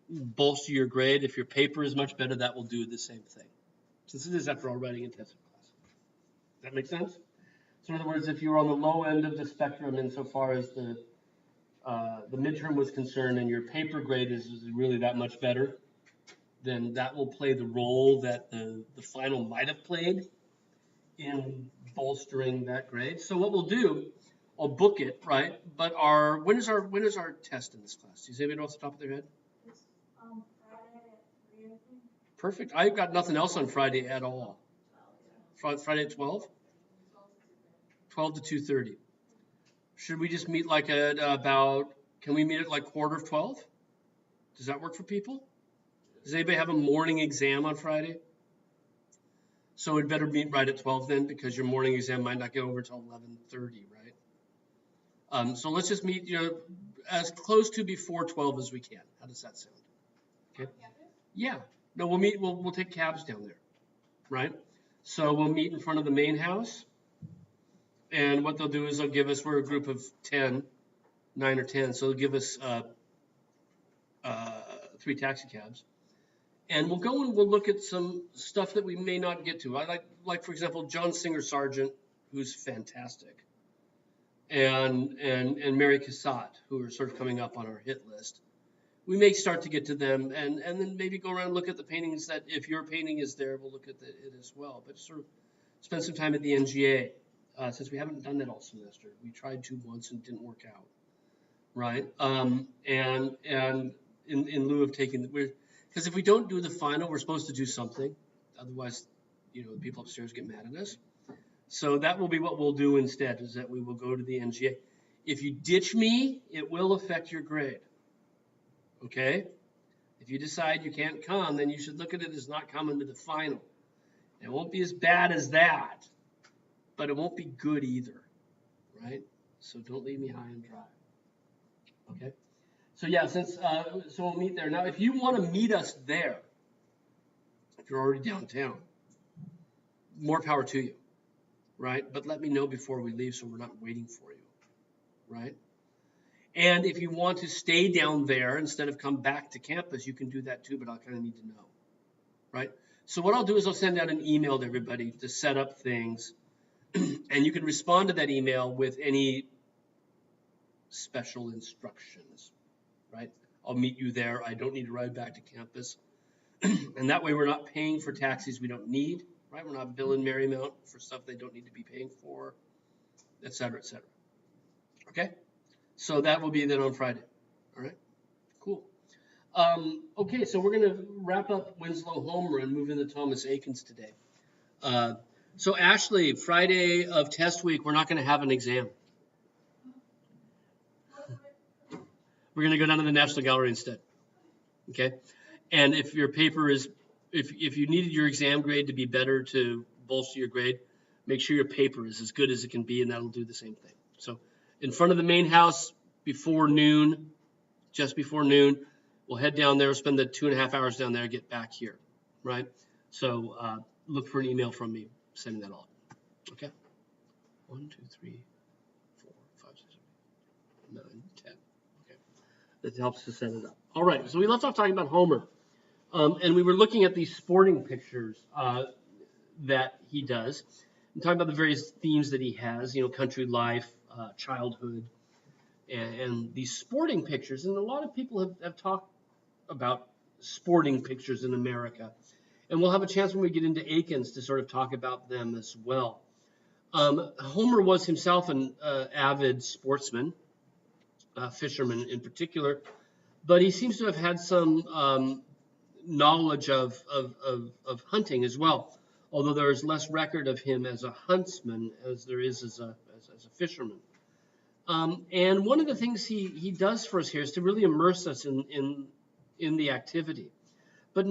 bolster your grade. If your paper is much better, that will do the same thing. Since it is, after all, writing intensive class. Does that make sense? So in other words, if you're on the low end of the spectrum insofar as the midterm was concerned and your paper grade is really that much better, then that will play the role that the final might have played in bolstering that grade. So what we'll do, I'll book it, right? But when is our test in this class? Do you anybody know off the top of their head? It's Friday at 3, I think. Perfect. I've got nothing else on Friday at all. Friday at 12? 12 to 2:30. Should we just meet like at about, can we meet at like 11:45? Does that work for people? Does anybody have a morning exam on Friday? So we'd better meet right at 12 then, because your morning exam might not get over until 11:30, right? So let's just meet, as close to before 12 as we can. How does that sound? Okay. Yeah. No, we'll meet. We'll take cabs down there, right? So we'll meet in front of the main house, and what they'll do is they'll give us. We're a group of 10, 9 or 10, so they'll give us 3 taxi cabs. And we'll go and we'll look at some stuff that we may not get to. I like for example, John Singer Sargent, who's fantastic, and Mary Cassatt, who are sort of coming up on our hit list. We may start to get to them, and then maybe go around and look at the paintings that, if your painting is there, we'll look at it as well. But sort of spend some time at the NGA, since we haven't done that all semester. We tried to once and it didn't work out, right? And in lieu of taking because if we don't do the final, we're supposed to do something. Otherwise, the people upstairs get mad at us. So that will be what we'll do instead, is that we will go to the NGA. If you ditch me, it will affect your grade. Okay? If you decide you can't come, then you should look at it as not coming to the final. It won't be as bad as that, but it won't be good either, right? So don't leave me high and dry. Okay? So yeah, so we'll meet there. Now, if you want to meet us there, if you're already downtown, more power to you, right? But let me know before we leave so we're not waiting for you, right? And if you want to stay down there instead of come back to campus, you can do that too, but I'll kind of need to know, right? So what I'll do is I'll send out an email to everybody to set up things, and you can respond to that email with any special instructions. Right? I'll meet you there. I don't need to ride back to campus. And that way we're not paying for taxis we don't need, right? We're not billing Marymount for stuff they don't need to be paying for, et cetera, et cetera. Okay? So that will be then on Friday. All right? Cool. Okay, so we're going to wrap up Winslow Homer and move into Thomas Akins today. So Ashley, Friday of test week, we're not going to have an exam. We're going to go down to the National Gallery instead, okay? And if your paper is, if you needed your exam grade to be better to bolster your grade, make sure your paper is as good as it can be, and that'll do the same thing. So in front of the main house before noon, just before noon, we'll head down there, spend the 2.5 hours down there, get back here, right? So look for an email from me sending that off, okay? 1, 2, 3, 4, 5, 6, 7, 8, 9, 10. That helps to set it up. All right, so we left off talking about Homer, and we were looking at these sporting pictures that he does, and talking about the various themes that he has, country life, childhood, and these sporting pictures. And a lot of people have talked about sporting pictures in America, and we'll have a chance when we get into Akins to sort of talk about them as well. Homer was himself an avid sportsman, fisherman in particular, but he seems to have had some knowledge of hunting as well, although there is less record of him as a huntsman as there is as a fisherman. And one of the things he does for us here is to really immerse us in the activity, but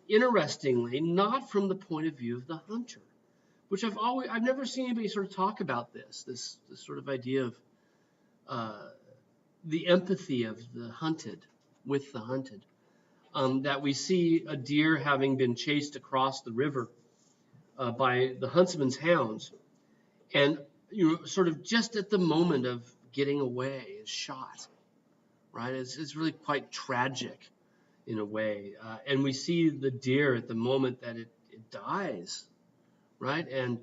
interestingly, not from the point of view of the hunter, which I've never seen anybody sort of talk about this sort of idea of the empathy of the hunted with the hunted, that we see a deer having been chased across the river by the huntsman's hounds, and sort of just at the moment of getting away is shot, right? It's really quite tragic in a way. And we see the deer at the moment that it dies, right? And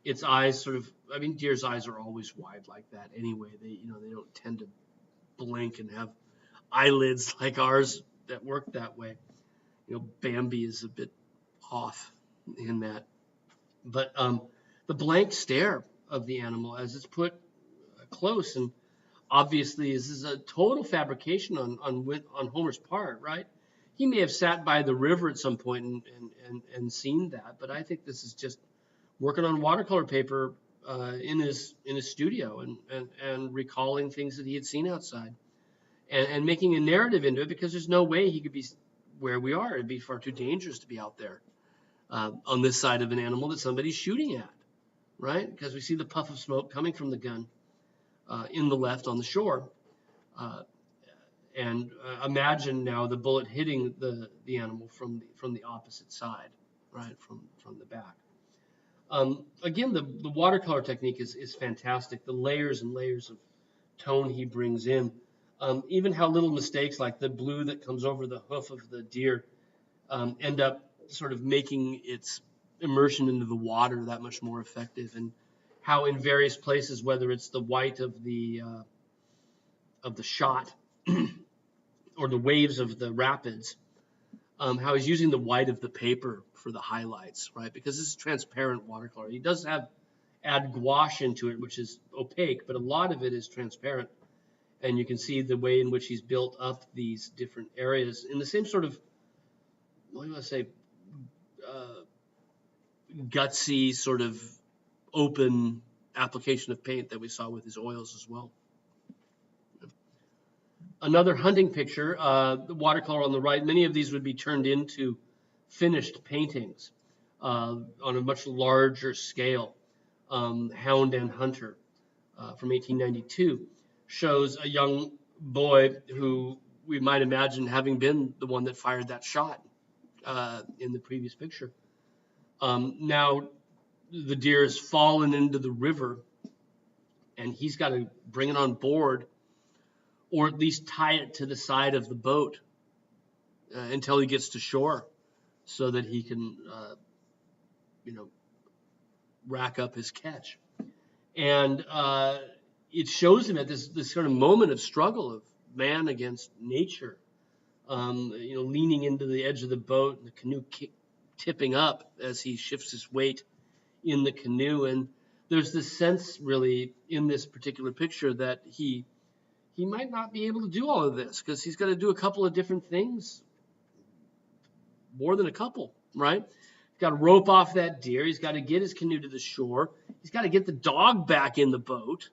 its eyes sort of, I mean, deer's eyes are always wide like that anyway. They don't tend to blink and have eyelids like ours that work that way. Bambi is a bit off in that. But the blank stare of the animal as it's put close, and obviously this is a total fabrication on Homer's part, right? He may have sat by the river at some point and seen that, but I think this is just working on watercolor paper in his studio and recalling things that he had seen outside and making a narrative into it, because there's no way he could be where we are. It'd be far too dangerous to be out there on this side of an animal that somebody's shooting at, right? Because we see the puff of smoke coming from the gun in the left on the shore. And imagine now the bullet hitting the animal from the opposite side, right, from the back. Again, the watercolor technique is fantastic. The layers and layers of tone he brings in. Even how little mistakes like the blue that comes over the hoof of the deer end up sort of making its immersion into the water that much more effective, and how in various places, whether it's the white of the shot or the waves of the rapids, how he's using the white of the paper for the highlights, right? Because this is transparent watercolor. He does add gouache into it, which is opaque, but a lot of it is transparent. And you can see the way in which he's built up these different areas in the same sort of, what do you want to say, gutsy sort of open application of paint that we saw with his oils as well. Another hunting picture, the watercolor on the right. Many of these would be turned into finished paintings on a much larger scale. Hound and Hunter from 1892 shows a young boy who we might imagine having been the one that fired that shot in the previous picture. Now the deer has fallen into the river, and he's got to bring it on board, or at least tie it to the side of the boat until he gets to shore, so that he can, rack up his catch. And it shows him at this sort of moment of struggle of man against nature, leaning into the edge of the boat, and the canoe tipping up as he shifts his weight in the canoe. And there's this sense, really, in this particular picture that he might not be able to do all of this, because he's got to do a couple of different things, more than a couple, right? He's got to rope off that deer. He's got to get his canoe to the shore. He's got to get the dog back in the boat,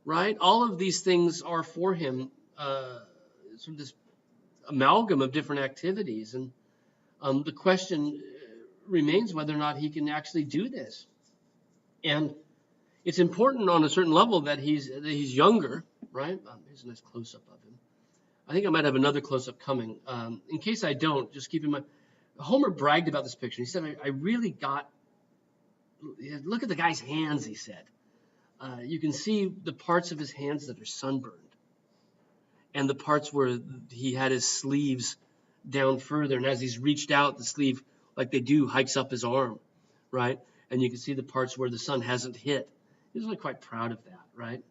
right? All of these things are for him sort of this amalgam of different activities. And the question remains whether or not he can actually do this. And it's important on a certain level that he's younger, right? Here's a nice close-up of him. I think I might have another close-up coming. In case I don't, just keep in mind, Homer bragged about this picture. He said, I really got, look at the guy's hands, he said. You can see the parts of his hands that are sunburned, and the parts where he had his sleeves down further, and as he's reached out, the sleeve, like they do, hikes up his arm, right? And you can see the parts where the sun hasn't hit. He's really quite proud of that, right?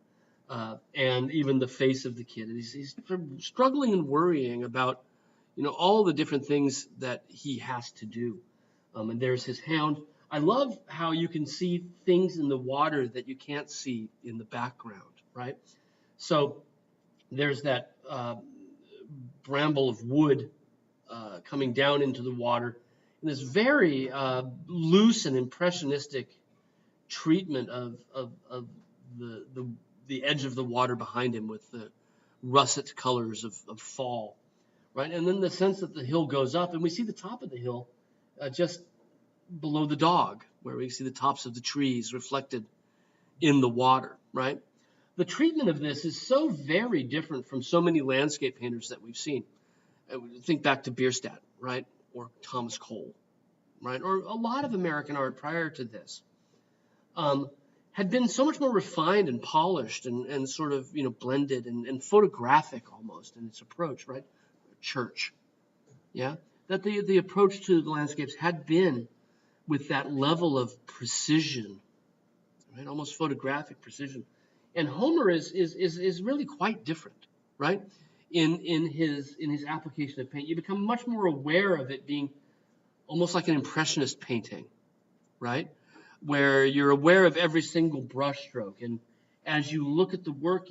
And even the face of the kid. He's struggling and worrying about, all the different things that he has to do. And there's his hound. I love how you can see things in the water that you can't see in the background, right? So there's that bramble of wood coming down into the water, and this very loose and impressionistic treatment of the edge of the water behind him with the russet colors of fall, right? And then the sense that the hill goes up, and we see the top of the hill just below the dog, where we see the tops of the trees reflected in the water, right? The treatment of this is so very different from so many landscape painters that we've seen. Think back to Bierstadt, right? Or Thomas Cole, right? Or a lot of American art prior to this had been so much more refined and polished and sort of, blended and photographic almost in its approach, right? Church, Yeah, that the approach to the landscapes had been with that level of precision, right? Almost photographic precision. And Homer is really quite different, right? In his application of paint, you become much more aware of it being almost like an impressionist painting, right? Where you're aware of every single brushstroke, and as you look at the work,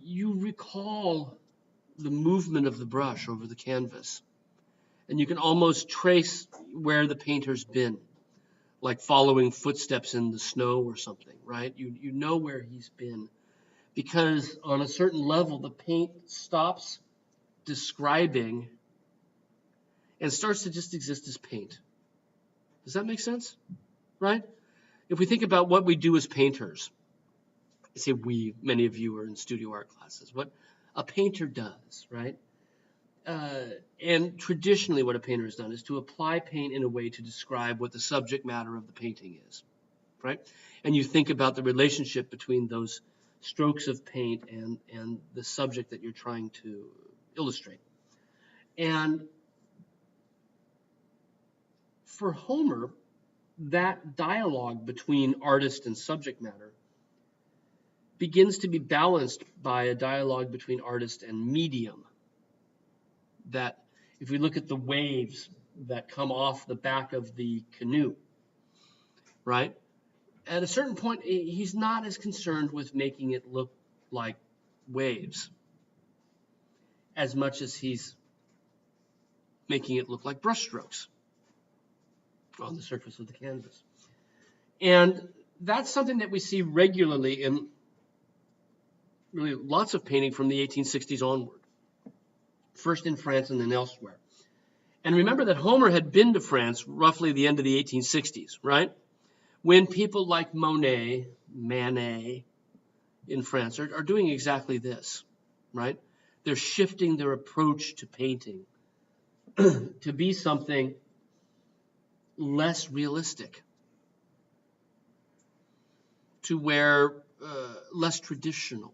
you recall the movement of the brush over the canvas, and you can almost trace where the painter's been, like following footsteps in the snow or something, right? You know where he's been, because on a certain level, the paint stops describing and starts to just exist as paint. Does that make sense? Right? If we think about what we do as painters, I say we, many of you are in studio art classes, what a painter does, right? And traditionally what a painter has done is to apply paint in a way to describe what the subject matter of the painting is, right? And you think about the relationship between those strokes of paint and the subject that you're trying to illustrate. And for Homer, that dialogue between artist and subject matter begins to be balanced by a dialogue between artist and medium. That if we look at the waves that come off the back of the canoe, right? At a certain point, he's not as concerned with making it look like waves as much as he's making it look like brushstrokes on the surface of the canvas. And that's something that we see regularly in really lots of painting from the 1860s onward, first in France and then elsewhere. And remember that Homer had been to France roughly the end of the 1860s, right? When people like Monet, Manet in France are doing exactly this, right? They're shifting their approach to painting to be something less realistic, to where less traditional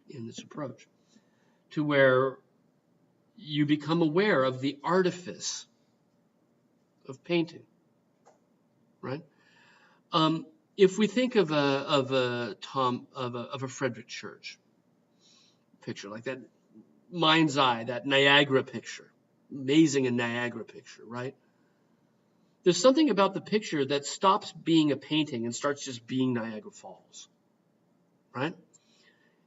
in this approach, to where you become aware of the artifice of painting, right? If we think of a Frederick Church picture, like that mind's eye, that Niagara picture, amazing Niagara picture, right? There's something about the picture that stops being a painting and starts just being Niagara Falls, right?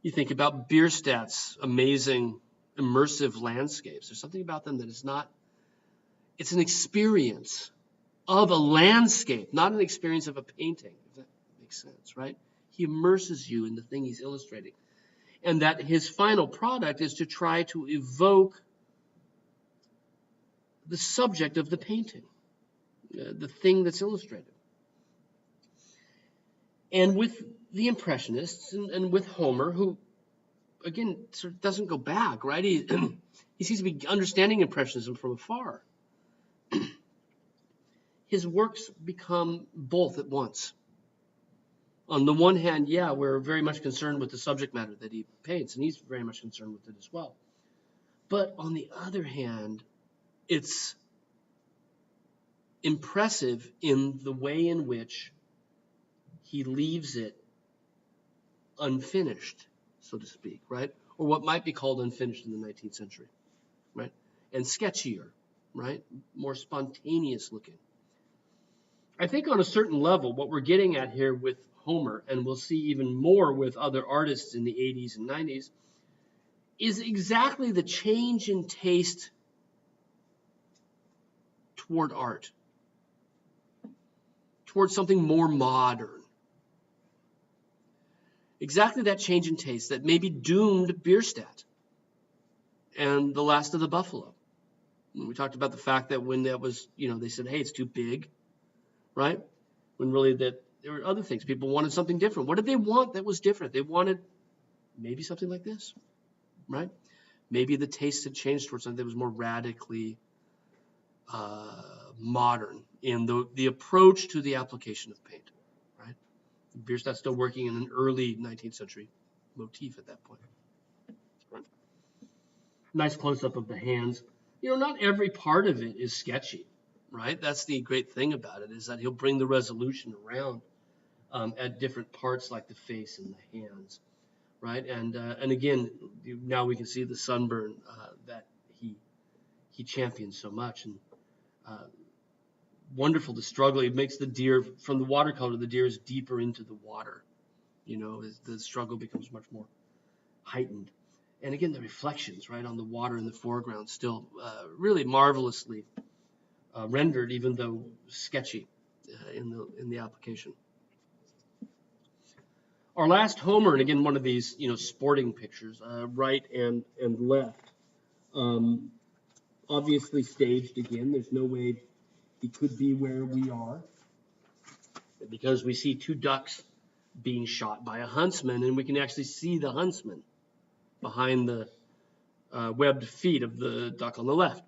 You think about Bierstadt's amazing immersive landscapes. There's something about them that is not, it's an experience of a landscape, not an experience of a painting, if that makes sense, right? He immerses you in the thing he's illustrating. And that his final product is to try to evoke the subject of the painting, the thing that's illustrated. And with the Impressionists and with Homer, who, again, sort of doesn't go back, right? He seems to be understanding Impressionism from afar. His works become both at once. On the one hand, yeah, we're very much concerned with the subject matter that he paints, and he's very much concerned with it as well. But on the other hand, it's impressive in the way in which he leaves it unfinished, so to speak, right? Or what might be called unfinished in the 19th century, right? And sketchier, right? More spontaneous looking. I think on a certain level, what we're getting at here with Homer, and we'll see even more with other artists in the 80s and 90s, is exactly the change in taste toward art, toward something more modern. Exactly that change in taste that maybe doomed Bierstadt and The Last of the Buffalo. We talked about the fact that when that was, they said, hey, it's too big, right? When really that there were other things. People wanted something different. What did they want that was different? They wanted maybe something like this, right? Maybe the taste had changed towards something that was more radically modern in the approach to the application of paint, right? Bierstadt's still working in an early 19th century motif at that point. Right? Nice close-up of the hands. Not every part of it is sketchy, right? That's the great thing about it, is that he'll bring the resolution around at different parts, like the face and the hands, right? And again, now we can see the sunburn that he champions so much, and wonderful to struggle. It makes the deer, from the watercolor, the deer is deeper into the water. The struggle becomes much more heightened. And again, the reflections, right, on the water in the foreground, still really marvelously rendered, even though sketchy in the application. Our last Homer, and again, one of these, sporting pictures, right and left, obviously staged again. There's no way he could be where we are, because we see two ducks being shot by a huntsman, and we can actually see the huntsman behind the webbed feet of the duck on the left,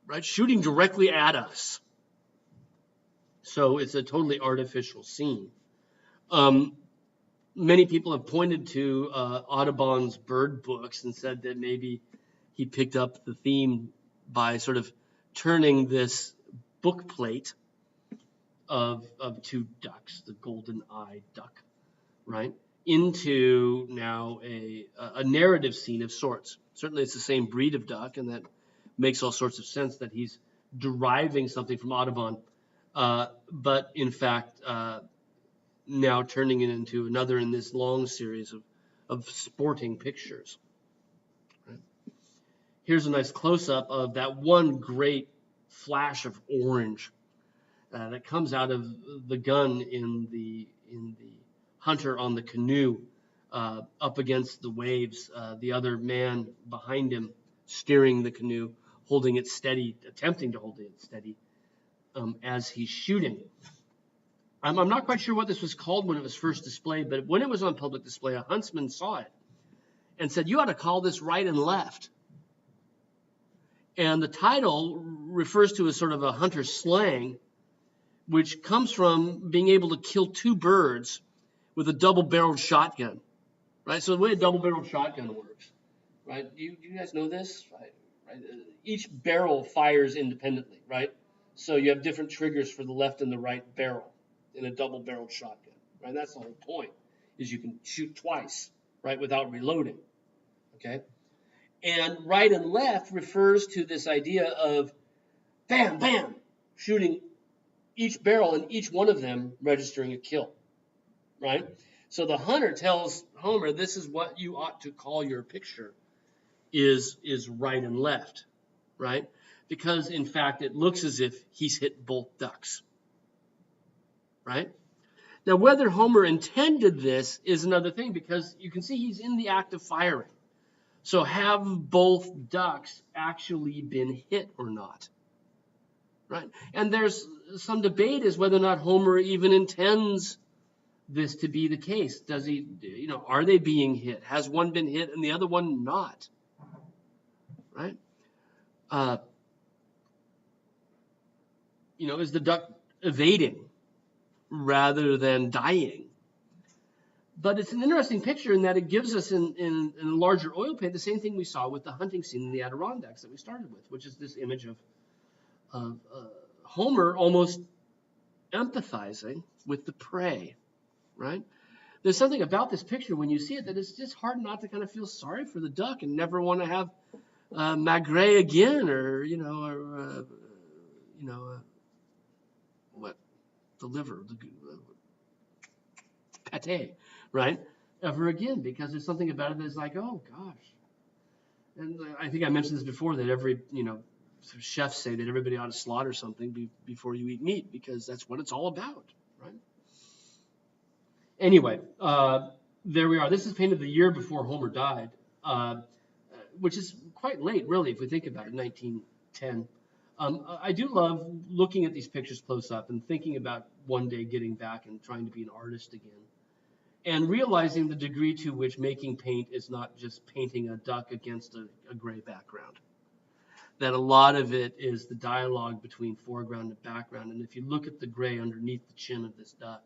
right, shooting directly at us. So it's a totally artificial scene. Many people have pointed to Audubon's bird books and said that maybe he picked up the theme by sort of turning this book plate of two ducks, the golden-eyed duck, right, into now a narrative scene of sorts. Certainly it's the same breed of duck, and that makes all sorts of sense that he's deriving something from Audubon, but in fact now turning it into another in this long series of sporting pictures. Right? Here's a nice close-up of that one great flash of orange that comes out of the gun in the hunter on the canoe up against the waves, the other man behind him steering the canoe, holding it steady, attempting to hold it steady as he's shooting. I'm not quite sure what this was called when it was first displayed, but when it was on public display, a huntsman saw it and said, "You ought to call this right and left." And the title refers to a sort of a hunter's slang, which comes from being able to kill two birds with a double-barreled shotgun, right? So the way a double-barreled shotgun works, right? You guys know this, right? Each barrel fires independently, right? So you have different triggers for the left and the right barrel in a double-barreled shotgun, right? That's the whole point, is you can shoot twice, right, without reloading, okay? And right and left refers to this idea of bam, bam, shooting each barrel and each one of them registering a kill, right? So the hunter tells Homer, this is what you ought to call your picture, is right and left, right? Because, in fact, it looks as if he's hit both ducks, right? Now, whether Homer intended this is another thing, because you can see he's in the act of firing. So have both ducks actually been hit or not, right? And there's some debate as whether or not Homer even intends this to be the case. Does he, are they being hit? Has one been hit and the other one not, right? Is the duck evading rather than dying? But it's an interesting picture in that it gives us in a larger oil paint the same thing we saw with the hunting scene in the Adirondacks that we started with, which is this image of Homer almost empathizing with the prey, right? There's something about this picture when you see it that it's just hard not to kind of feel sorry for the duck and never want to have magret again, or the liver, pate, right? Ever again, because there's something about it that's like, oh gosh. And I think I mentioned this before, that every chefs say that everybody ought to slaughter something before you eat meat, because that's what it's all about, right? Anyway, there we are. This is painted the year before Homer died, which is quite late, really, if we think about it, 1910. I do love looking at these pictures close up and thinking about one day getting back and trying to be an artist again, and realizing the degree to which making paint is not just painting a duck against a gray background. That a lot of it is the dialogue between foreground and background. And if you look at the gray underneath the chin of this duck,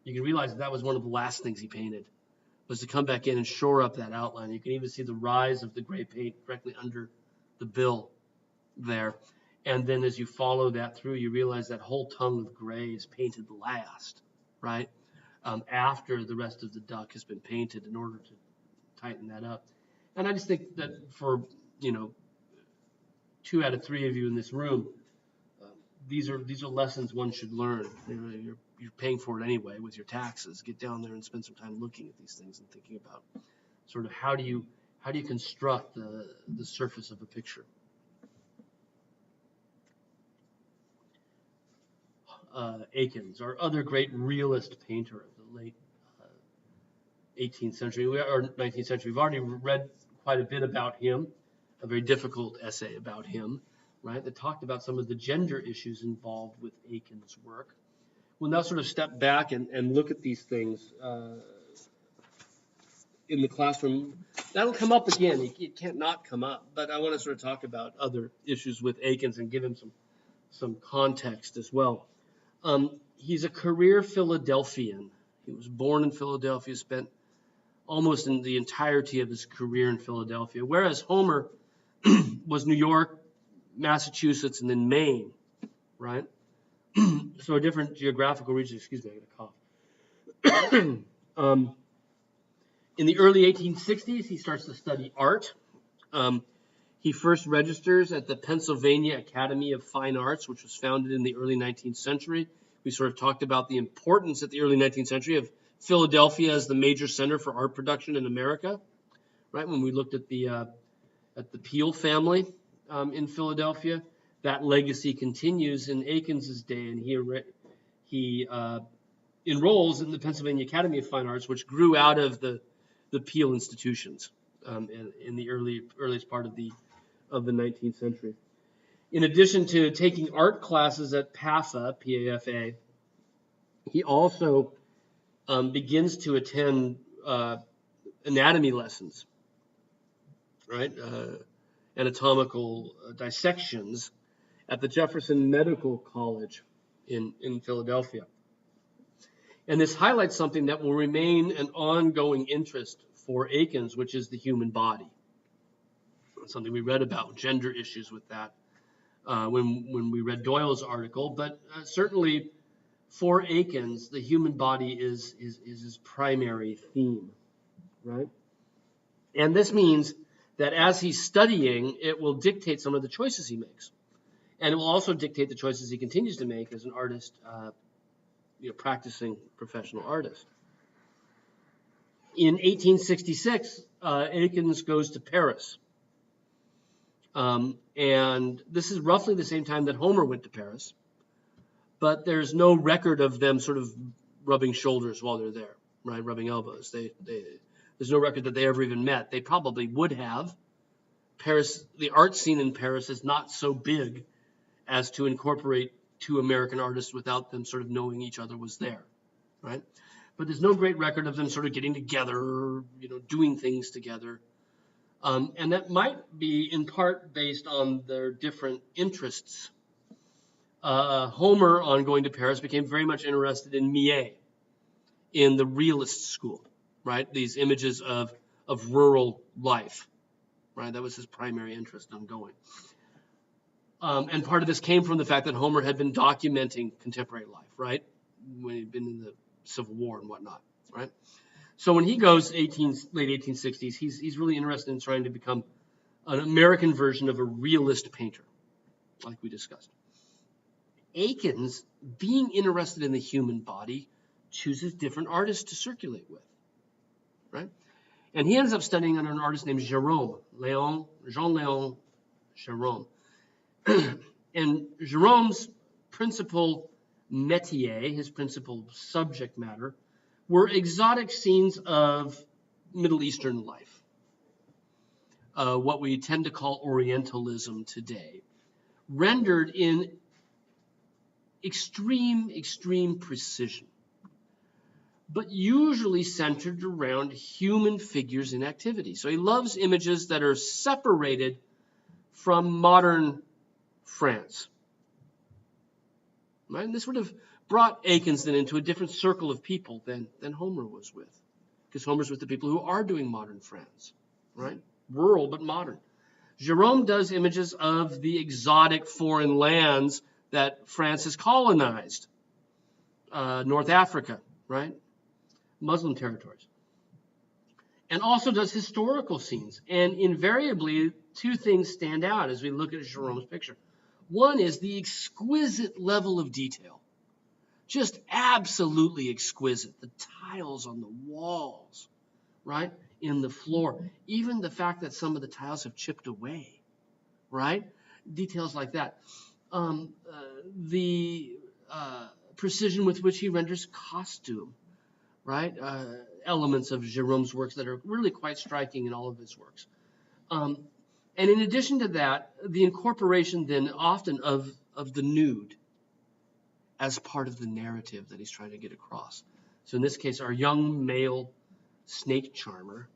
you can realize that was one of the last things he painted was to come back in and shore up that outline. You can even see the rise of the gray paint directly under the bill there. And then as you follow that through, you realize that whole tongue of gray is painted last, right? After the rest of the duck has been painted in order to tighten that up. And I just think that for, 2 out of 3 of you in this room, these are lessons one should learn. You're paying for it anyway with your taxes. Get down there and spend some time looking at these things and thinking about sort of how do you construct the surface of a picture. Eakins, our other great realist painter of the late 18th century or 19th century. We've already read quite a bit about him, a very difficult essay about him, right, that talked about some of the gender issues involved with Eakins' work. We'll now sort of step back and look at these things in the classroom. That'll come up again. It can't not come up, but I want to sort of talk about other issues with Eakins and give him some context as well. He's a career Philadelphian. He was born in Philadelphia, spent almost in the entirety of his career in Philadelphia, whereas Homer was New York, Massachusetts, and then Maine, right? So a different geographical region. Excuse me, I got a cough. In the early 1860s, he starts to study art. He first registers at the Pennsylvania Academy of Fine Arts, which was founded in the early 19th century. We sort of talked about the importance at the early 19th century of Philadelphia as the major center for art production in America, right? When we looked at the Peale family in Philadelphia, that legacy continues in Eakins' day, and he enrolls in the Pennsylvania Academy of Fine Arts, which grew out of the Peale institutions in the earliest part of the 19th century. In addition to taking art classes at PAFA, P-A-F-A, he also begins to attend anatomy lessons, right? Anatomical dissections at the Jefferson Medical College in Philadelphia. And this highlights something that will remain an ongoing interest for Eakins, which is the human body. Something we read about, gender issues with that when we read Doyle's article, but certainly for Eakins, the human body is his primary theme, right? And this means that as he's studying, it will dictate some of the choices he makes. And it will also dictate the choices he continues to make as an artist, practicing professional artist. In 1866, Eakins goes to Paris. And this is roughly the same time that Homer went to Paris. But there's no record of them sort of rubbing shoulders while they're there, right? Rubbing elbows. There's no record that they ever even met. They probably would have. Paris, the art scene in Paris is not so big as to incorporate 2 American artists without them sort of knowing each other was there, right? But there's no great record of them sort of getting together, doing things together. And that might be in part based on their different interests. Homer, on going to Paris, became very much interested in Millet, in the realist school, right? These images of rural life, right? That was his primary interest on going. And part of this came from the fact that Homer had been documenting contemporary life, right? When he'd been in the Civil War and whatnot, right? So when he goes late 1860s, he's really interested in trying to become an American version of a realist painter, like we discussed. Eakins, being interested in the human body, chooses different artists to circulate with, right? And he ends up studying under an artist named Jean-Léon Gérôme. And Gérôme's principal métier, his principal subject matter, were exotic scenes of Middle Eastern life, what we tend to call Orientalism today, rendered in extreme precision, but usually centered around human figures in activity. So he loves images that are separated from modern France. Right? And this would have brought Eakins then into a different circle of people than Homer was with. because Homer's with the people who are doing modern France, right? Rural but modern. Jerome does images of the exotic foreign lands that France has colonized, North Africa, right? Muslim territories. And also does historical scenes. And invariably, two things stand out as we look at Jerome's picture. One is the exquisite level of detail. Just absolutely exquisite. The tiles on the walls, right? In the floor. Even the fact that some of the tiles have chipped away, right? Details like that. The precision with which he renders costume, right? Elements of Jerome's works that are really quite striking in all of his works. And in addition to that, the incorporation then often of the nude as part of the narrative that he's trying to get across. So in this case, our young male snake charmer,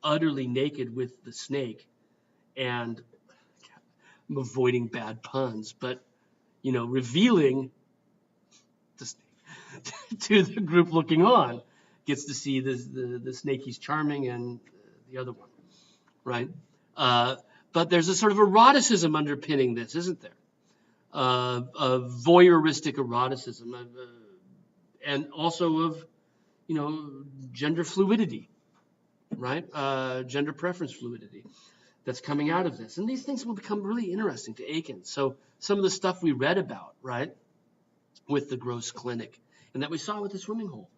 utterly naked with the snake, and I'm avoiding bad puns, but revealing the snake to the group looking on, gets to see the snake he's charming and the other one, right? But there's a sort of eroticism underpinning this, isn't there? Of voyeuristic eroticism, and also of, gender fluidity, right? Gender preference fluidity that's coming out of this. And these things will become really interesting to Eakins. So some of the stuff we read about, right, with the Gross Clinic, and that we saw with the swimming hole,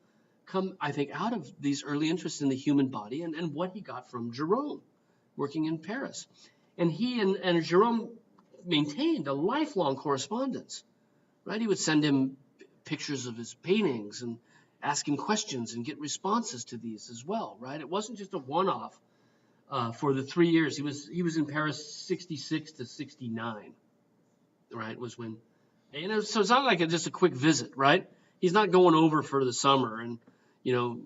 come, I think, out of these early interests in the human body and what he got from Jerome, working in Paris. And he and Jerome maintained a lifelong correspondence, right? He would send him pictures of his paintings and ask him questions and get responses to these as well, right? It wasn't just a one-off for the 3 years. He was in Paris 66 to 69, right? Was when, so it's not like just a quick visit, right? He's not going over for the summer and,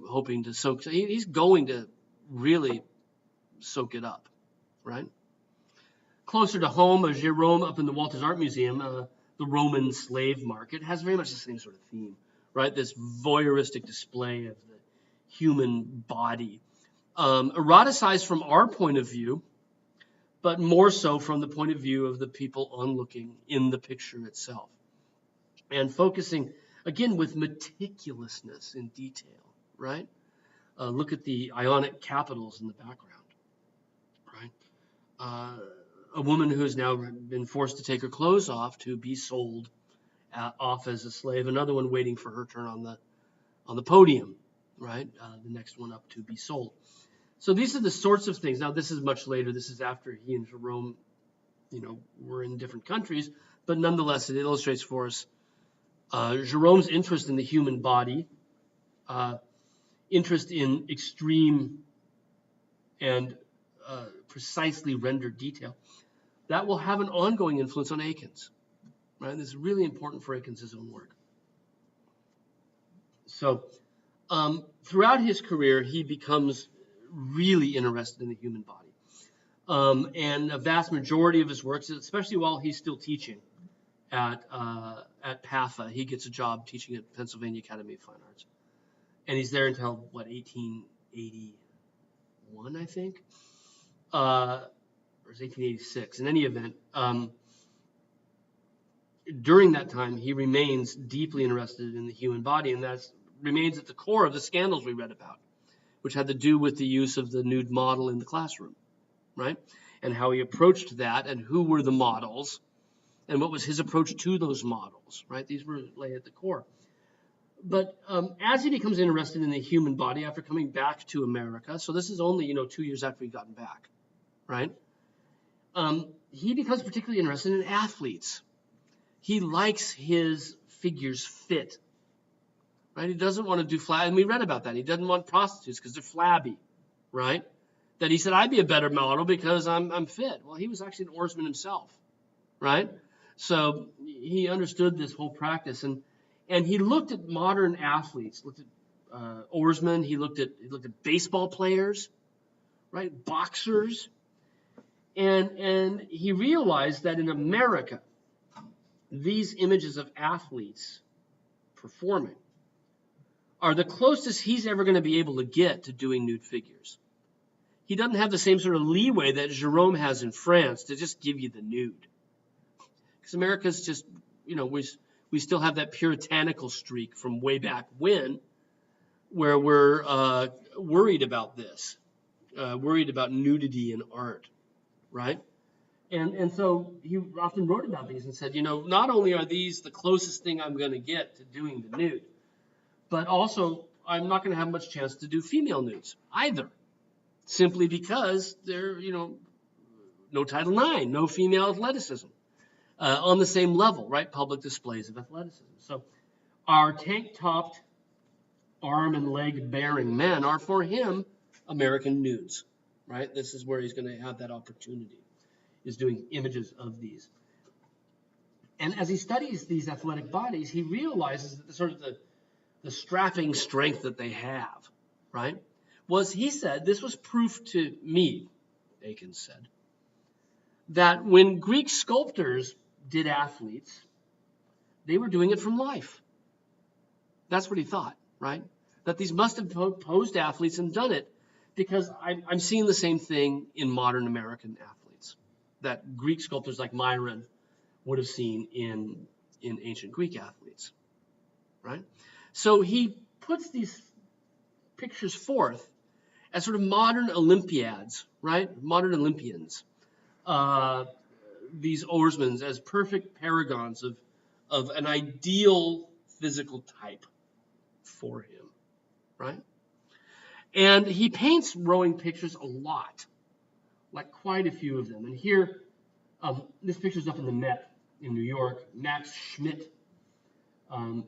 hoping to soak. He's going to really soak it up, right? Closer to home, Jerome up in the Walters Art Museum, the Roman slave market, has very much the same sort of theme, right? This voyeuristic display of the human body. Eroticized from our point of view, but more so from the point of view of the people onlooking in the picture itself. And focusing, again, with meticulousness in detail, right? Look at the Ionic capitals in the background, right? A woman who has now been forced to take her clothes off to be sold off as a slave. Another one waiting for her turn on the podium, right? The next one up to be sold. So these are the sorts of things. Now, this is much later. This is after he and Jerome, were in different countries. But nonetheless, it illustrates for us Jerome's interest in the human body, interest in extreme and precisely rendered detail, that will have an ongoing influence on Eakins, right? This is really important for Eakins' own work. So throughout his career, he becomes really interested in the human body. And a vast majority of his works, especially while he's still teaching at PAFA, he gets a job teaching at Pennsylvania Academy of Fine Arts. And he's there until, 1881, I think? Or it's 1886. In any event, during that time, he remains deeply interested in the human body, and that remains at the core of the scandals we read about, which had to do with the use of the nude model in the classroom, right? And how he approached that, and who were the models, and what was his approach to those models, right? These were lay at the core. But as he becomes interested in the human body after coming back to America, so this is only 2 years after he'd gotten back, right? He becomes particularly interested in athletes. He likes his figures fit, right? He doesn't want to do flat, and we read about that. He doesn't want prostitutes because they're flabby, right? That he said, I'd be a better model because I'm fit. Well, he was actually an oarsman himself, right? So he understood this whole practice, and he looked at modern athletes, looked at oarsmen. He looked at baseball players, right? Boxers, and he realized that in America, these images of athletes performing are the closest he's ever going to be able to get to doing nude figures. He doesn't have the same sort of leeway that Jerome has in France to just give you the nude. Because America's just, we still have that puritanical streak from way back when, where we're worried about this, worried about nudity in art, right? And so he often wrote about these and said, not only are these the closest thing I'm going to get to doing the nude, but also I'm not going to have much chance to do female nudes either, simply because they're, no Title IX, no female athleticism on the same level, right? Public displays of athleticism. So our tank-topped, arm and leg bearing men are for him American nudes, right? This is where he's going to have that opportunity, is doing images of these. And as he studies these athletic bodies, he realizes that the strapping strength that they have, right? He said, this was proof to me, Akins said, that when Greek sculptors did athletes, they were doing it from life. That's what he thought, right? That these must have posed athletes and done it, because I'm seeing the same thing in modern American athletes that Greek sculptors like Myron would have seen in ancient Greek athletes, right? So he puts these pictures forth as sort of modern Olympiads, right? Modern Olympians, these oarsmen as perfect paragons of an ideal physical type for him, right? And he paints rowing pictures a lot, like quite a few of them. And here, this picture's up in the Met in New York. Max Schmidt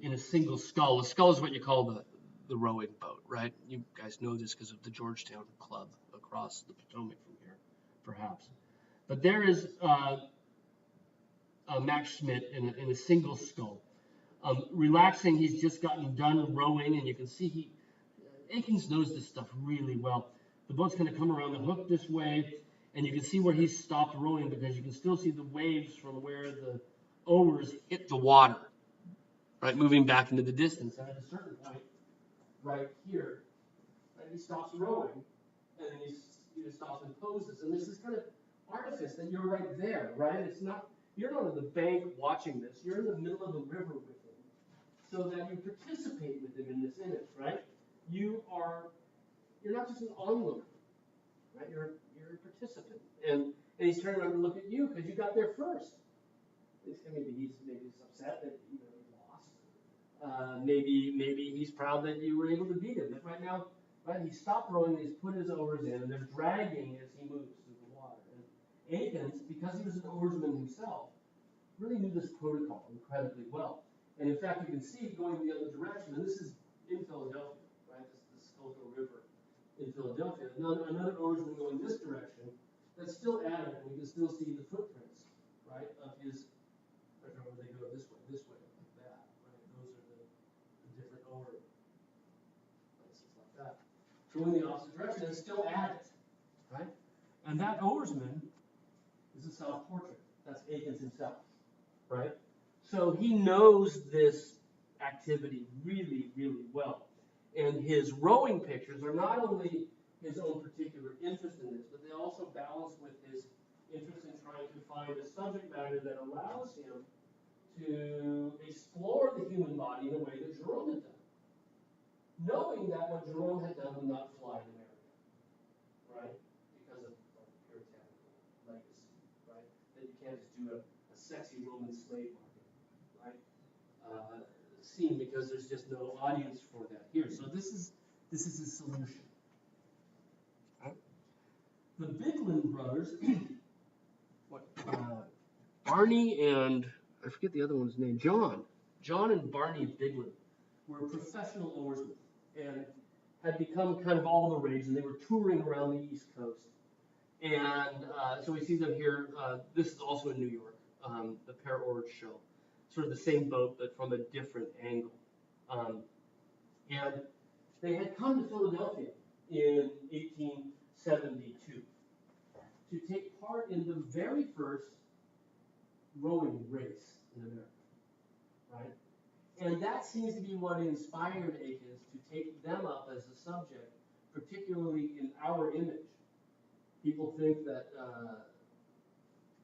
in a single scull. A scull is what you call the rowing boat, right? You guys know this because of the Georgetown Club across the Potomac from here, perhaps. But there is Max Schmidt in a single scull. Relaxing, he's just gotten done rowing, and you can see Akins knows this stuff really well. The boat's going to come around the hook this way, and you can see where he's stopped rowing because you can still see the waves from where the oars hit the water, right, moving back into the distance. And at a certain point, right here, right, he stops rowing, and then he just stops and poses. And this is kind of artifice that you're right there, right? You're not on the bank watching this. You're in the middle of the river with him, so that you participate with him in this image, right? You're not just an onlooker, right? You're a participant, and he's turning around to look at you because you got there first. Maybe he's upset that he lost. Maybe he's proud that you were able to beat him. But right now, right, he stopped rowing, he's put his oars in, and they're dragging as he moves through the water. And Akins, because he was an oarsman himself, really knew this protocol incredibly well. And in fact, you can see going the other direction, and this is in Philadelphia, right? This is Schuylkill River in Philadelphia. Another oarsman going this direction, that's still at it, and we can still see the footprints, right, of his, I don't know where they go this way, like that, right? Those are the different oar places like that. Going the opposite direction and still at it, right? And that oarsman is a self-portrait. That's Akins himself, right? So he knows this activity really, really well. And his rowing pictures are not only his own particular interest in this, but they also balance with his interest in trying to find a subject matter that allows him to explore the human body in a way that Jerome had done, knowing that what Jerome had done would not fly in America, right? Because of puritanical legacy, right? That you can't just do a sexy Roman slave market, right? Scene, because there's just no audience for that here. So this is his solution. Right? The Bigland brothers, Barney and I forget the other one's name, John and Barney Bigland were professional oarsmen and had become kind of all the rage, and they were touring around the East Coast. And so we see them here. This is also in New York, the Pair Oars show. Sort of the same boat, but from a different angle. And they had come to Philadelphia in 1872 to take part in the very first rowing race in America, right? And that seems to be what inspired Akins to take them up as a subject, particularly in our image. People think that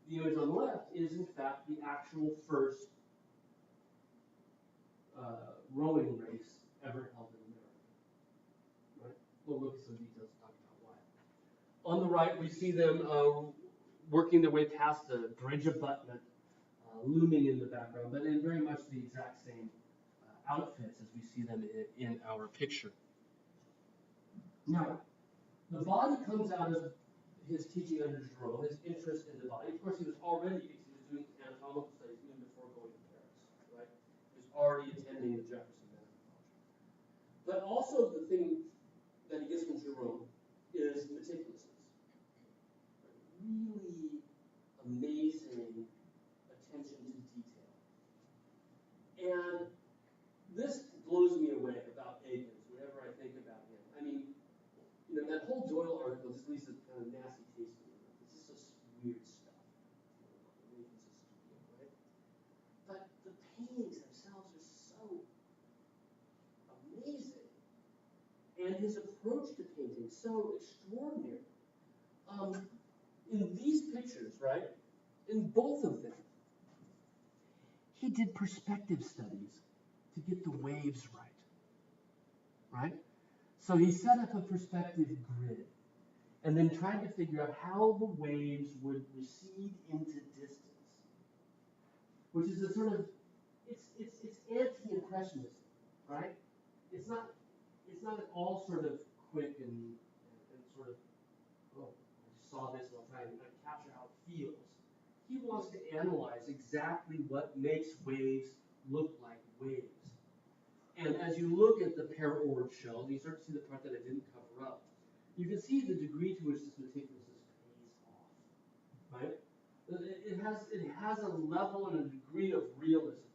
the image on the left is, in fact, the actual first rowing race ever held in America. Right? We'll look at some details to talk about why. On the right, we see them working their way past the bridge abutment, looming in the background, but in very much the exact same outfits as we see them in our picture. Now, the body comes out of his teaching under Jerome, his interest in the body. Of course, he was already doing anatomical studies even before going to Paris, right? He was already attending the Jefferson Medical College. But also the thing that he gets from Jerome is meticulousness. Really amazing attention to detail. And this blows me away about Akins whenever I think about him. I mean, you know, that whole Doyle article just leaves a kind of nasty taste in my mouth. It's just weird stuff. Right? But the paintings themselves are so amazing. And his approach to painting so extraordinary. In these pictures, right, in both of them, he did perspective studies to get the waves right. Right? So he set up a perspective grid and then tried to figure out how the waves would recede into distance, which is a sort of, it's anti-impressionism, right? It's not at all sort of quick and sort of, oh, I just saw this and I'll try and capture how it feels. He wants to analyze exactly what makes waves look like waves. And as you look at the pair-oared shell, you start to see the part that I didn't cover up. You can see the degree to which this meticulousness pays off, right? It has a level and a degree of realism,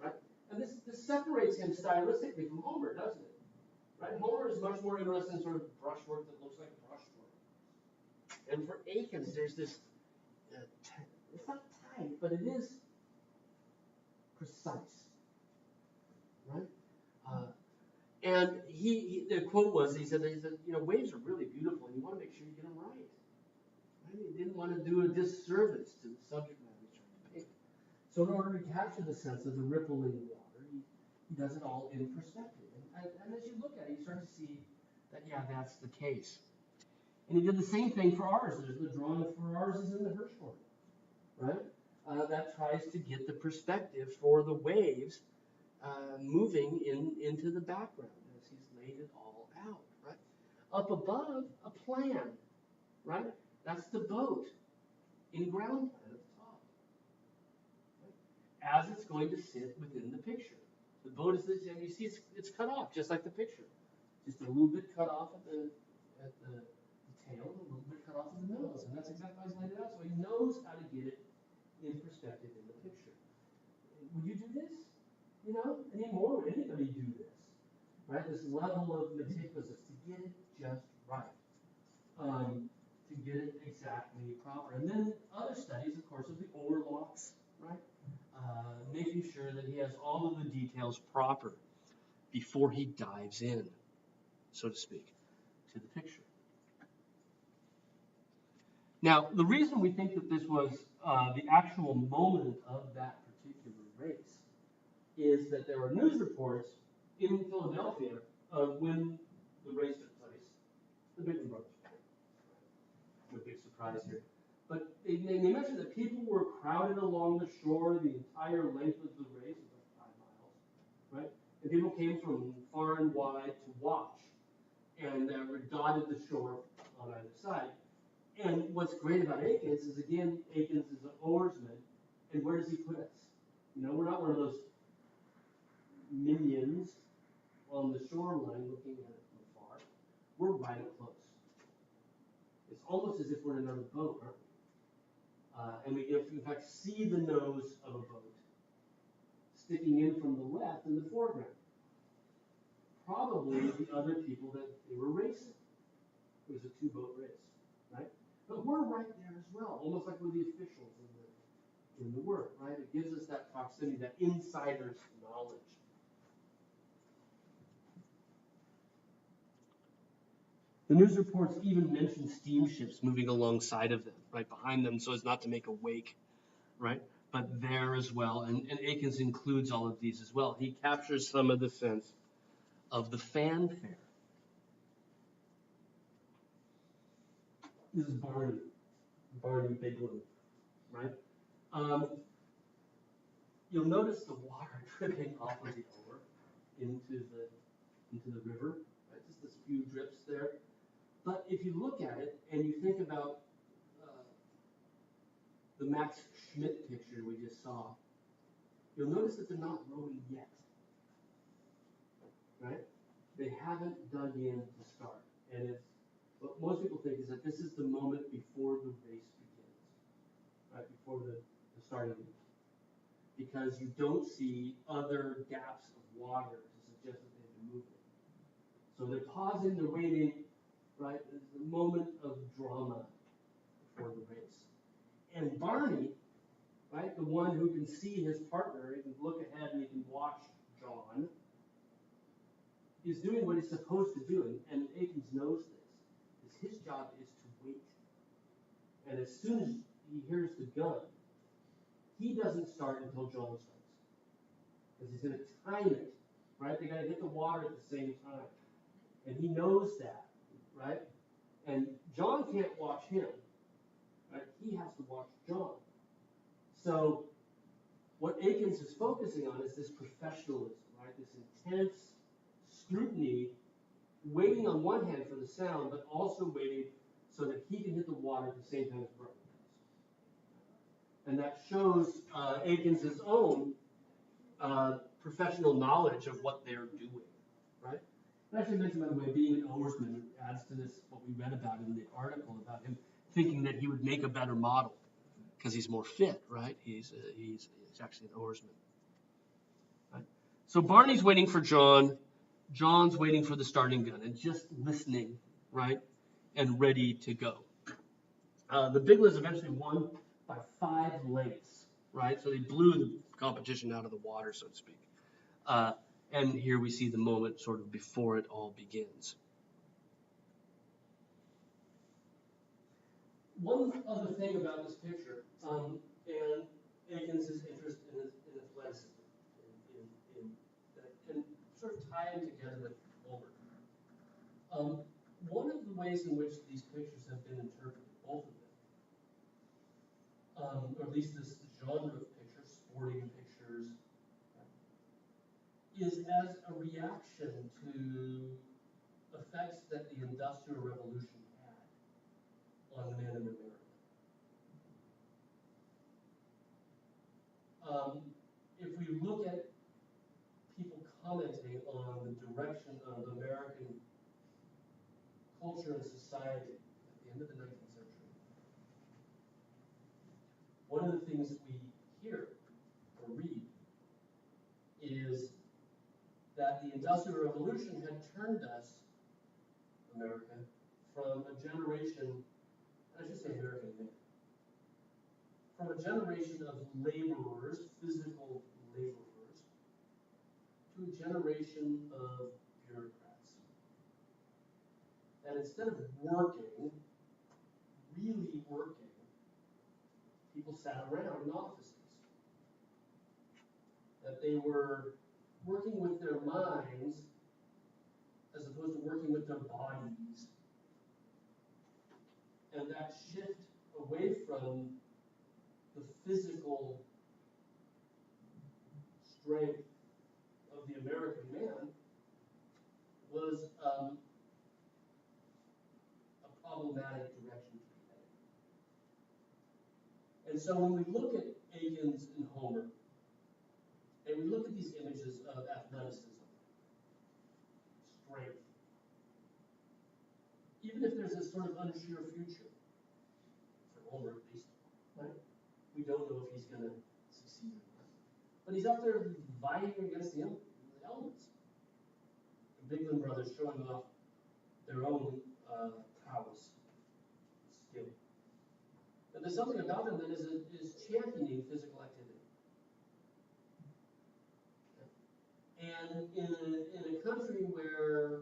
right? And this separates him stylistically from Homer, doesn't it? Right? Homer is much more interested in sort of brushwork that looks like brushwork. And for Akins, there's this, it's not tight, but it is precise, right? And the quote was, he said, you know, waves are really beautiful, and you want to make sure you get them right. He didn't want to do a disservice to the subject matter he's trying to paint. So in order to capture the sense of the rippling water, he does it all in perspective. And as you look at it, you start to see that, yeah, that's the case. And he did the same thing for ours. The drawing for ours is in the Hirschhorn, right? That tries to get the perspective for the waves moving into the background as he's laid it all out, right? Up above, a plan, right? That's the boat in ground plan at the top, right? As it's going to sit within the picture. The boat is this, and you see it's cut off just like the picture, just a little bit cut off at the tail, and a little bit cut off in the middle, and that's exactly how he's laid it out. So he knows how to get it in perspective in the picture. Would you do this? You know, anymore, would anybody do this? Right? This level of meticulousness to get it just right. To get it exactly proper. And then other studies, of course, of the overlocks, right? Making sure that he has all of the details proper before he dives in, so to speak, to the picture. Now, the reason we think that this was the actual moment of that particular race is that there were news reports in Philadelphia of when the race took place. The Bitten brothers. No big surprise here. But they mentioned that people were crowded along the shore the entire length of the race, about 5 miles, right? And people came from far and wide to watch, and dotted the shore on either side. And what's great about Akins is, again, Akins is an oarsman, and where does he put us? You know, we're not one of those minions on the shoreline looking at it from afar. We're right up close. It's almost as if we're in another boat, aren't we? And we, in fact, see the nose of a boat sticking in from the left in the foreground. Probably the other people that they were racing. It was a two-boat race, right? But we're right there as well, almost like we're the officials in the work, right? It gives us that proximity, that insider's knowledge The news reports even mention steamships moving alongside of them, right behind them, so as not to make a wake, right? But there as well, and Akins includes all of these as well. He captures some of the sense of the fanfare. This is Barney Biglin, right? You'll notice the water dripping off of the oar into the river, right? Just this few drips there. But if you look at it and you think about the Max Schmidt picture we just saw, you'll notice that they're not rowing yet, right? They haven't dug in to start. And it's what most people think is that this is the moment before the race begins, right? Before the starting line. Because you don't see other gaps of water to suggest that they've been moving. So they're pausing, they're waiting, right? It's the moment of drama before the race. And Barney, right, the one who can see his partner, he can look ahead and he can watch John, is doing what he's supposed to do, and Akins knows this. His job is to wait. And as soon as he hears the gun, he doesn't start until John starts. Because he's going to time it, right? They got to hit the water at the same time. And he knows that, right? And John can't watch him, right? He has to watch John. So what Akins is focusing on is this professionalism, right? This intense scrutiny, waiting on one hand for the sound, but also waiting so that he can hit the water at the same time as Burton does. And that shows Akins' own professional knowledge of what they're doing, right? And I should mention, by the way, being an oarsman adds to this, what we read about in the article about him thinking that he would make a better model because he's more fit, right? He's actually an oarsman. Right? So Barney's waiting for John. John's waiting for the starting gun and just listening, right? And ready to go. The Biglins eventually won by 5 lengths, right? So they blew the competition out of the water, so to speak. And here we see the moment sort of before it all begins. One other thing about this picture, and Akins' interest in athleticism, that can sort of tie him together with Homer. One of the ways in which these pictures have been interpreted, both of them, or at least this genre of pictures, sporting pictures, is as a reaction to effects that the Industrial Revolution had on men in America. If we look at people commenting on the direction of American culture and society at the end of the 19th century, one of the things that we hear or read is that the Industrial Revolution had turned us, America, from a generation, I should say American men, from a generation of laborers, physical laborers, to a generation of bureaucrats. And instead of working, really working, people sat around in offices. That they were working with their minds as opposed to working with their bodies. And that shift away from the physical strength of the American man was a problematic direction to be headed. And so when we look at Akins and Homer, and we look at these images of athleticism, strength, even if there's this sort of unsure future, for Homer at least, right? We don't know if he's going to succeed or not. But he's up there vying against the elements. The Biglin brothers showing off their own prowess, skill. But there's something about them that is championing physical activity. And in a country where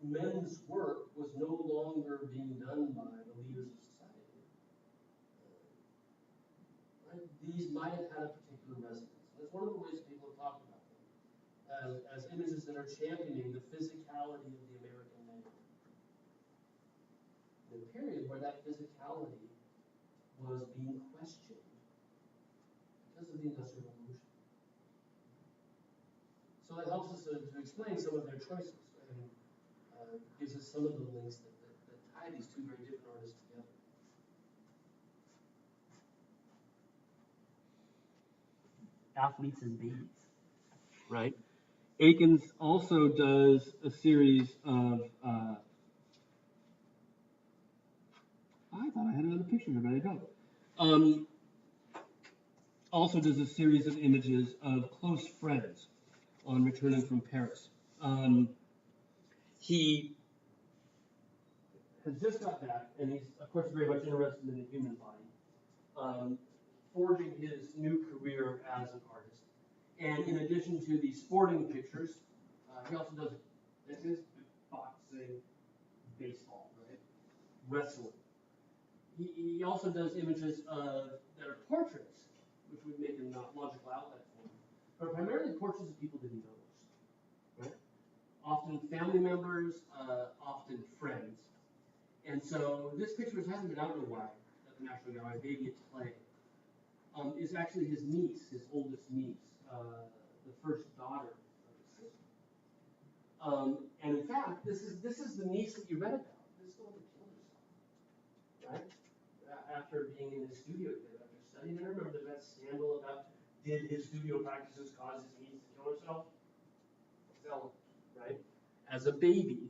men's work was no longer being done by the leaders of society. Right? These might have had a particular resonance. That's one of the ways people have talked about them, as images that are championing the physicality of the American man. In a period where that physicality was being questioned because of the Industrial Revolution. So that helps us to explain some of their choices, and gives us some of the links that tie these two very different artists together. Athletes and babies. Right. Akins also does a series of, I thought I had another picture here, but I don't. Also does a series of images of close friends on returning from Paris. He has just got back, and he's, of course, very much interested in the human body, forging his new career as an artist. And in addition to the sporting pictures, he also does boxing, baseball, right? Wrestling. He also does images that are portraits, which would make a logical outlet for him, but primarily portraits of people that he knows, right? Often family members, often friends. And so this picture, which hasn't been out in a while at the National Gallery, Baby at Play, is actually his niece, his oldest niece, the first daughter of his sister. And in fact, this is the niece that you read about. This is the one that killed herself, right? After being in the studio together, after studying. I remember that scandal about did his studio practices cause his niece to kill herself? Zelda, right? As a baby,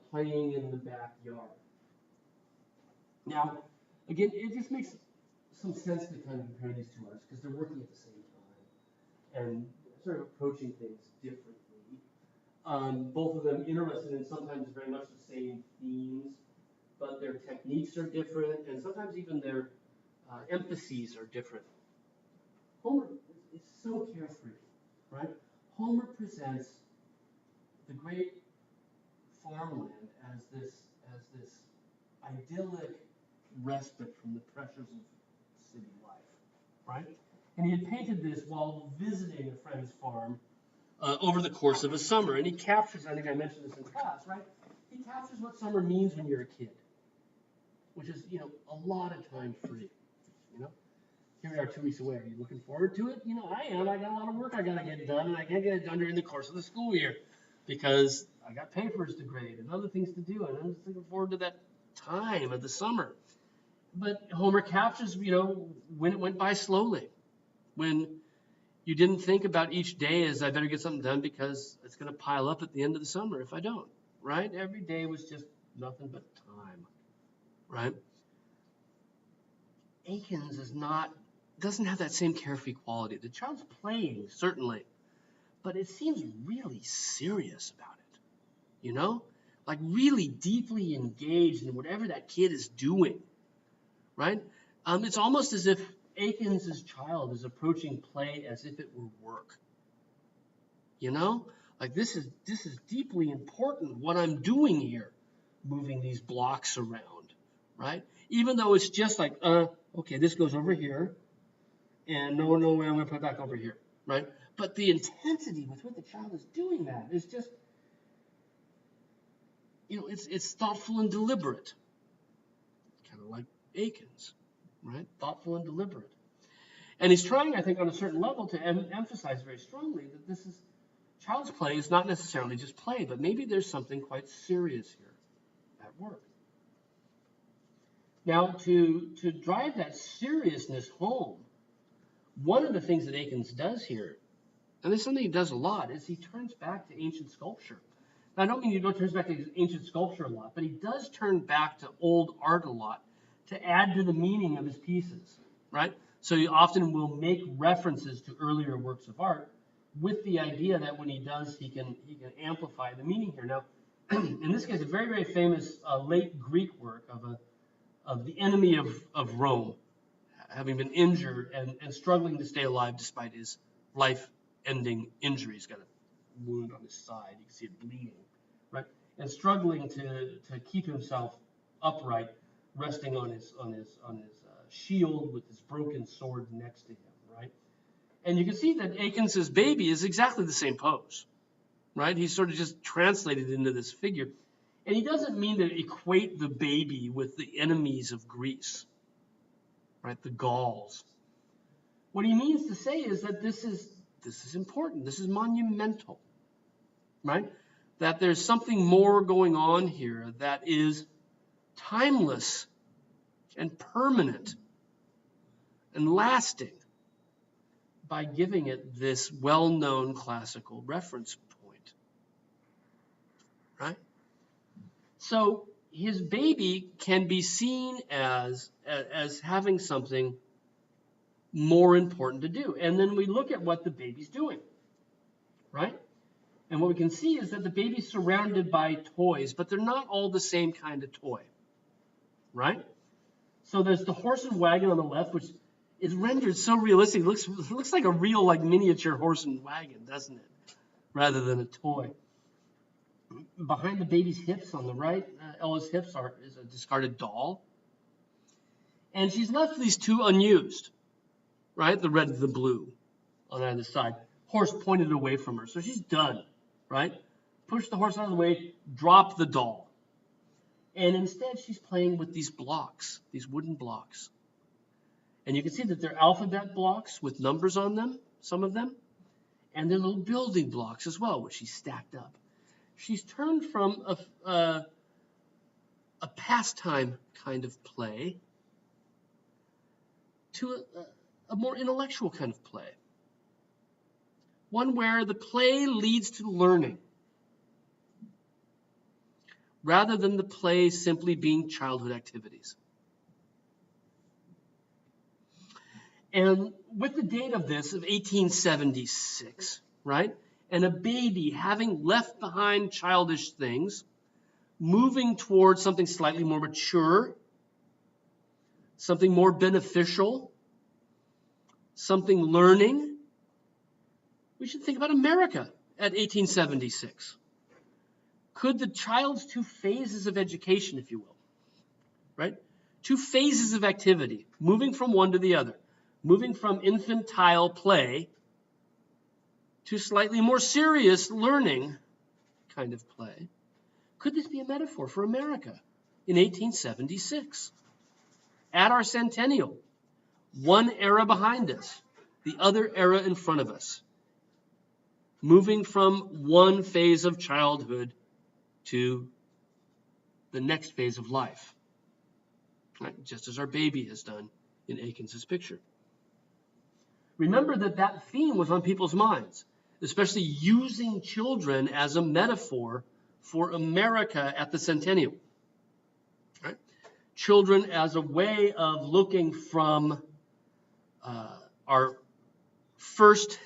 playing in the backyard. Now, again, it just makes some sense to kind of compare these two artists because they're working at the same time and sort of approaching things differently. Both of them interested in sometimes very much the same themes, but their techniques are different, and sometimes even their emphases are different. Homer is so carefree, right? Homer presents the great farmland as this idyllic respite from the pressures of city life, right? And he had painted this while visiting a friend's farm over the course of a summer, and he captures, I think I mentioned this in class, right? He captures what summer means when you're a kid, which is, a lot of time free, Here we are 2 weeks away. Are you looking forward to it? I am. I got a lot of work I got to get done, and I can't get it done during the course of the school year because I got papers to grade and other things to do, and I'm just looking forward to that time of the summer. But Homer captures, when it went by slowly, when you didn't think about each day as I better get something done because it's going to pile up at the end of the summer if I don't, right? Every day was just nothing but time, right? Akins doesn't have that same carefree quality. The child's playing, certainly, but it seems really serious about it, like really deeply engaged in whatever that kid is doing, right? It's almost as if Akins' child is approaching play as if it were work, like this is deeply important what I'm doing here, moving these blocks around, right? Even though it's just like, okay, this goes over here, and no way I'm going to put it back over here, right? But the intensity with which the child is doing that is just, it's thoughtful and deliberate, kind of like Akins, right? Thoughtful and deliberate. And he's trying, I think, on a certain level to emphasize very strongly that this is, child's play is not necessarily just play, but maybe there's something quite serious here at work. Now, to drive that seriousness home, one of the things that Akins does here, and this is something he does a lot, is he turns back to ancient sculpture. Now, I don't mean he turns back to ancient sculpture a lot, but he does turn back to old art a lot to add to the meaning of his pieces, right? So he often will make references to earlier works of art with the idea that when he does, he can amplify the meaning here. Now, in this case, a very, very famous late Greek work of the enemy of Rome, having been injured and struggling to stay alive despite his life-ending injury. He's got a wound on his side. You can see it bleeding, right? and struggling to keep himself upright, resting on his shield with his broken sword next to him, right? And you can see that Akins's baby is exactly the same pose, right? He's sort of just translated into this figure. And he doesn't mean to equate the baby with the enemies of Greece, right? The Gauls. What he means to say is that this is important. This is monumental, right? That there's something more going on here that is timeless and permanent and lasting by giving it this well-known classical reference point, right? So his baby can be seen as having something more important to do. And then we look at what the baby's doing, right? And what we can see is that the baby's surrounded by toys, but they're not all the same kind of toy, right? So there's the horse and wagon on the left, which is rendered so realistic. It looks like a real, like, miniature horse and wagon, doesn't it? Rather than a toy. Behind the baby's hips on the right, Ella's hips is a discarded doll. And she's left these two unused, right? The red and the blue on either side. Horse pointed away from her. So she's done, right? Push the horse out of the way, drop the doll. And instead she's playing with these blocks, these wooden blocks. And you can see that they're alphabet blocks with numbers on them, some of them. And they're little building blocks as well, which she's stacked up. She's turned from a pastime kind of play to a more intellectual kind of play. One where the play leads to learning, rather than the play simply being childhood activities. And with the date of this, of 1876, right? And a baby having left behind childish things, moving towards something slightly more mature, something more beneficial, something learning, we should think about America at 1876. Could the child's two phases of education, if you will, right? Two phases of activity, moving from one to the other, moving from infantile play to slightly more serious learning kind of play. Could this be a metaphor for America in 1876? At our centennial, one era behind us, the other era in front of us. Moving from one phase of childhood to the next phase of life, right? Just as our baby has done in Akins's picture. Remember that theme was on people's minds, especially using children as a metaphor for America at the centennial. Right? Children as a way of looking from our first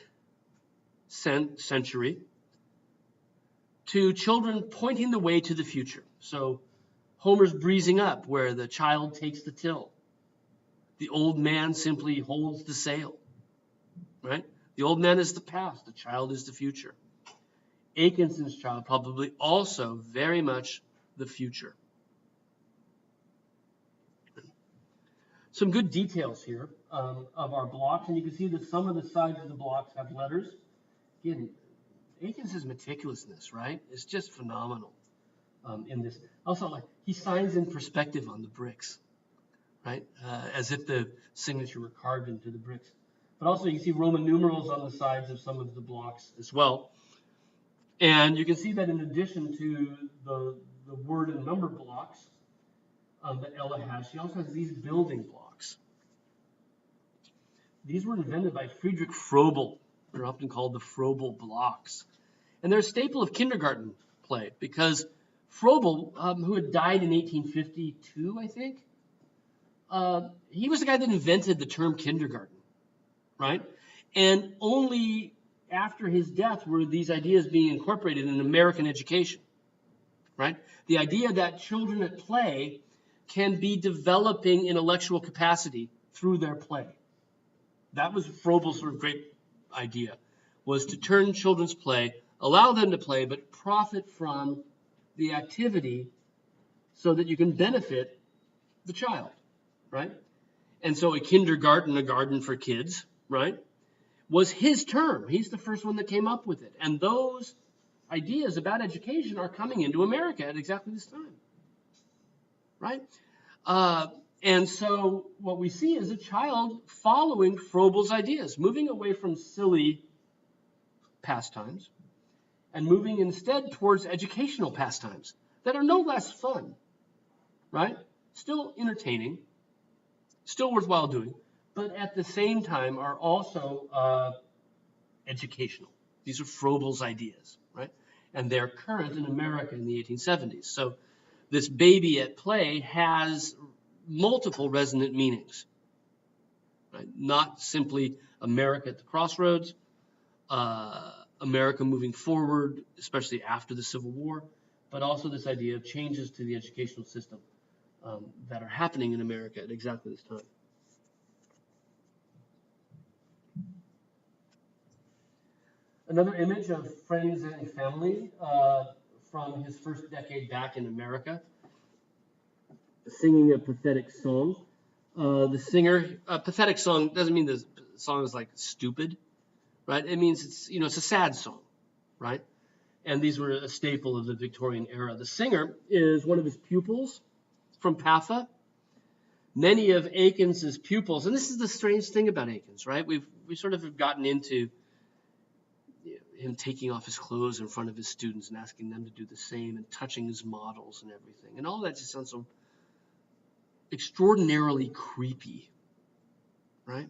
century to children pointing the way to the future. So Homer's breezing up, where the child takes the till. The old man simply holds the sail. Right? The old man is the past, the child is the future. Akinson's child probably also very much the future. Some good details here of our blocks, and you can see that some of the sides of the blocks have letters. Again, Akins's meticulousness, right? It's just phenomenal in this. Also, like, he signs in perspective on the bricks, right? As if the signature were carved into the bricks. But also you can see Roman numerals on the sides of some of the blocks as well. And you can see that in addition to the word and number blocks that Ella has, she also has these building blocks. These were invented by Friedrich Froebel. They're often called the Froebel blocks. And they're a staple of kindergarten play because Froebel, who had died in 1852, I think, he was the guy that invented the term kindergarten. Right? And only after his death were these ideas being incorporated in American education. Right? The idea that children at play can be developing intellectual capacity through their play. That was Froebel's sort of great idea, was to turn children's play, allow them to play, but profit from the activity so that you can benefit the child, right? And so a kindergarten, a garden for kids, right, was his term. He's the first one that came up with it. And those ideas about education are coming into America at exactly this time, right? And so what we see is a child following Froebel's ideas, moving away from silly pastimes and moving instead towards educational pastimes that are no less fun, right? Still entertaining, still worthwhile doing, but at the same time are also educational. These are Froebel's ideas, right? And they're current in America in the 1870s. So this baby at play has multiple resonant meanings, right? Not simply America at the crossroads, America moving forward, especially after the Civil War, but also this idea of changes to the educational system that are happening in America at exactly this time. Another image of friends and family from his first decade back in America, singing a pathetic song. The singer, a pathetic song doesn't mean the song is like stupid, right? It means it's a sad song, right? And these were a staple of the Victorian era. The singer is one of his pupils from Paffa. Many of Aikins's pupils, and this is the strange thing about Aikins, right? We sort of have gotten into him taking off his clothes in front of his students and asking them to do the same and touching his models and everything. And all that just sounds so extraordinarily creepy, right?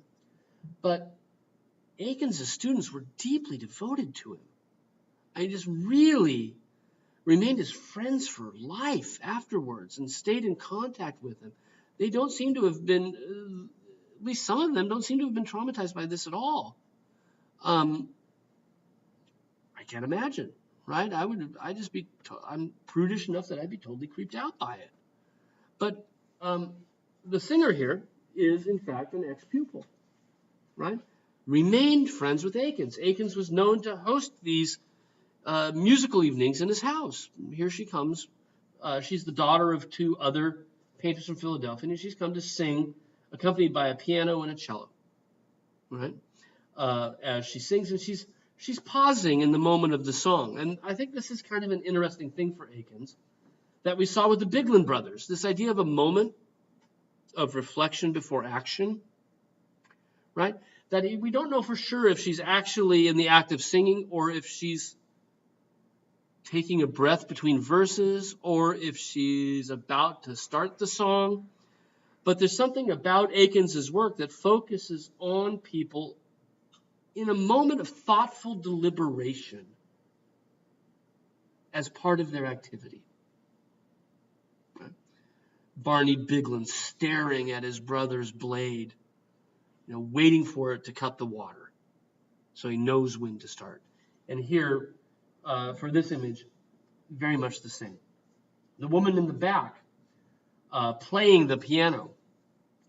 But Aikins's students were deeply devoted to him. I just really remained his friends for life afterwards and stayed in contact with him. They don't seem to have been, at least some of them don't seem to have been traumatized by this at all. I can't imagine, right? I'm prudish enough that I'd be totally creeped out by it. But the singer here is, in fact, an ex-pupil, right? Remained friends with Aikins. Aikins was known to host these musical evenings in his house. Here she comes. She's the daughter of two other painters from Philadelphia, and she's come to sing, accompanied by a piano and a cello, right? As she sings, and she's pausing in the moment of the song. And I think this is kind of an interesting thing for Aikins that we saw with the Bigland brothers, this idea of a moment of reflection before action, right? That we don't know for sure if she's actually in the act of singing or if she's taking a breath between verses or if she's about to start the song. But there's something about Aikins's work that focuses on people in a moment of thoughtful deliberation as part of their activity. Right? Barney Bigland staring at his brother's blade, waiting for it to cut the water so he knows when to start. And here, for this image, very much the same. The woman in the back playing the piano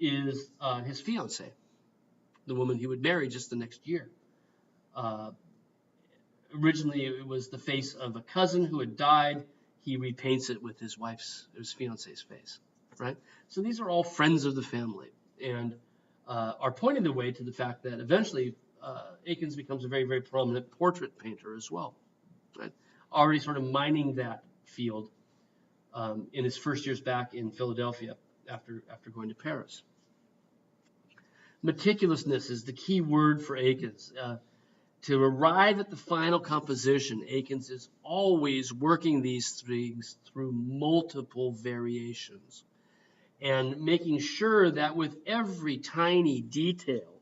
is his fiancée, the woman he would marry just the next year. Originally, it was the face of a cousin who had died. He repaints it with his fiancée's face, right? So these are all friends of the family and are pointing the way to the fact that eventually Aikins becomes a very, very prominent portrait painter as well, right? Already sort of mining that field in his first years back in Philadelphia after going to Paris. Meticulousness is the key word for Aikins. To arrive at the final composition, Aikins is always working these things through multiple variations and making sure that with every tiny detail,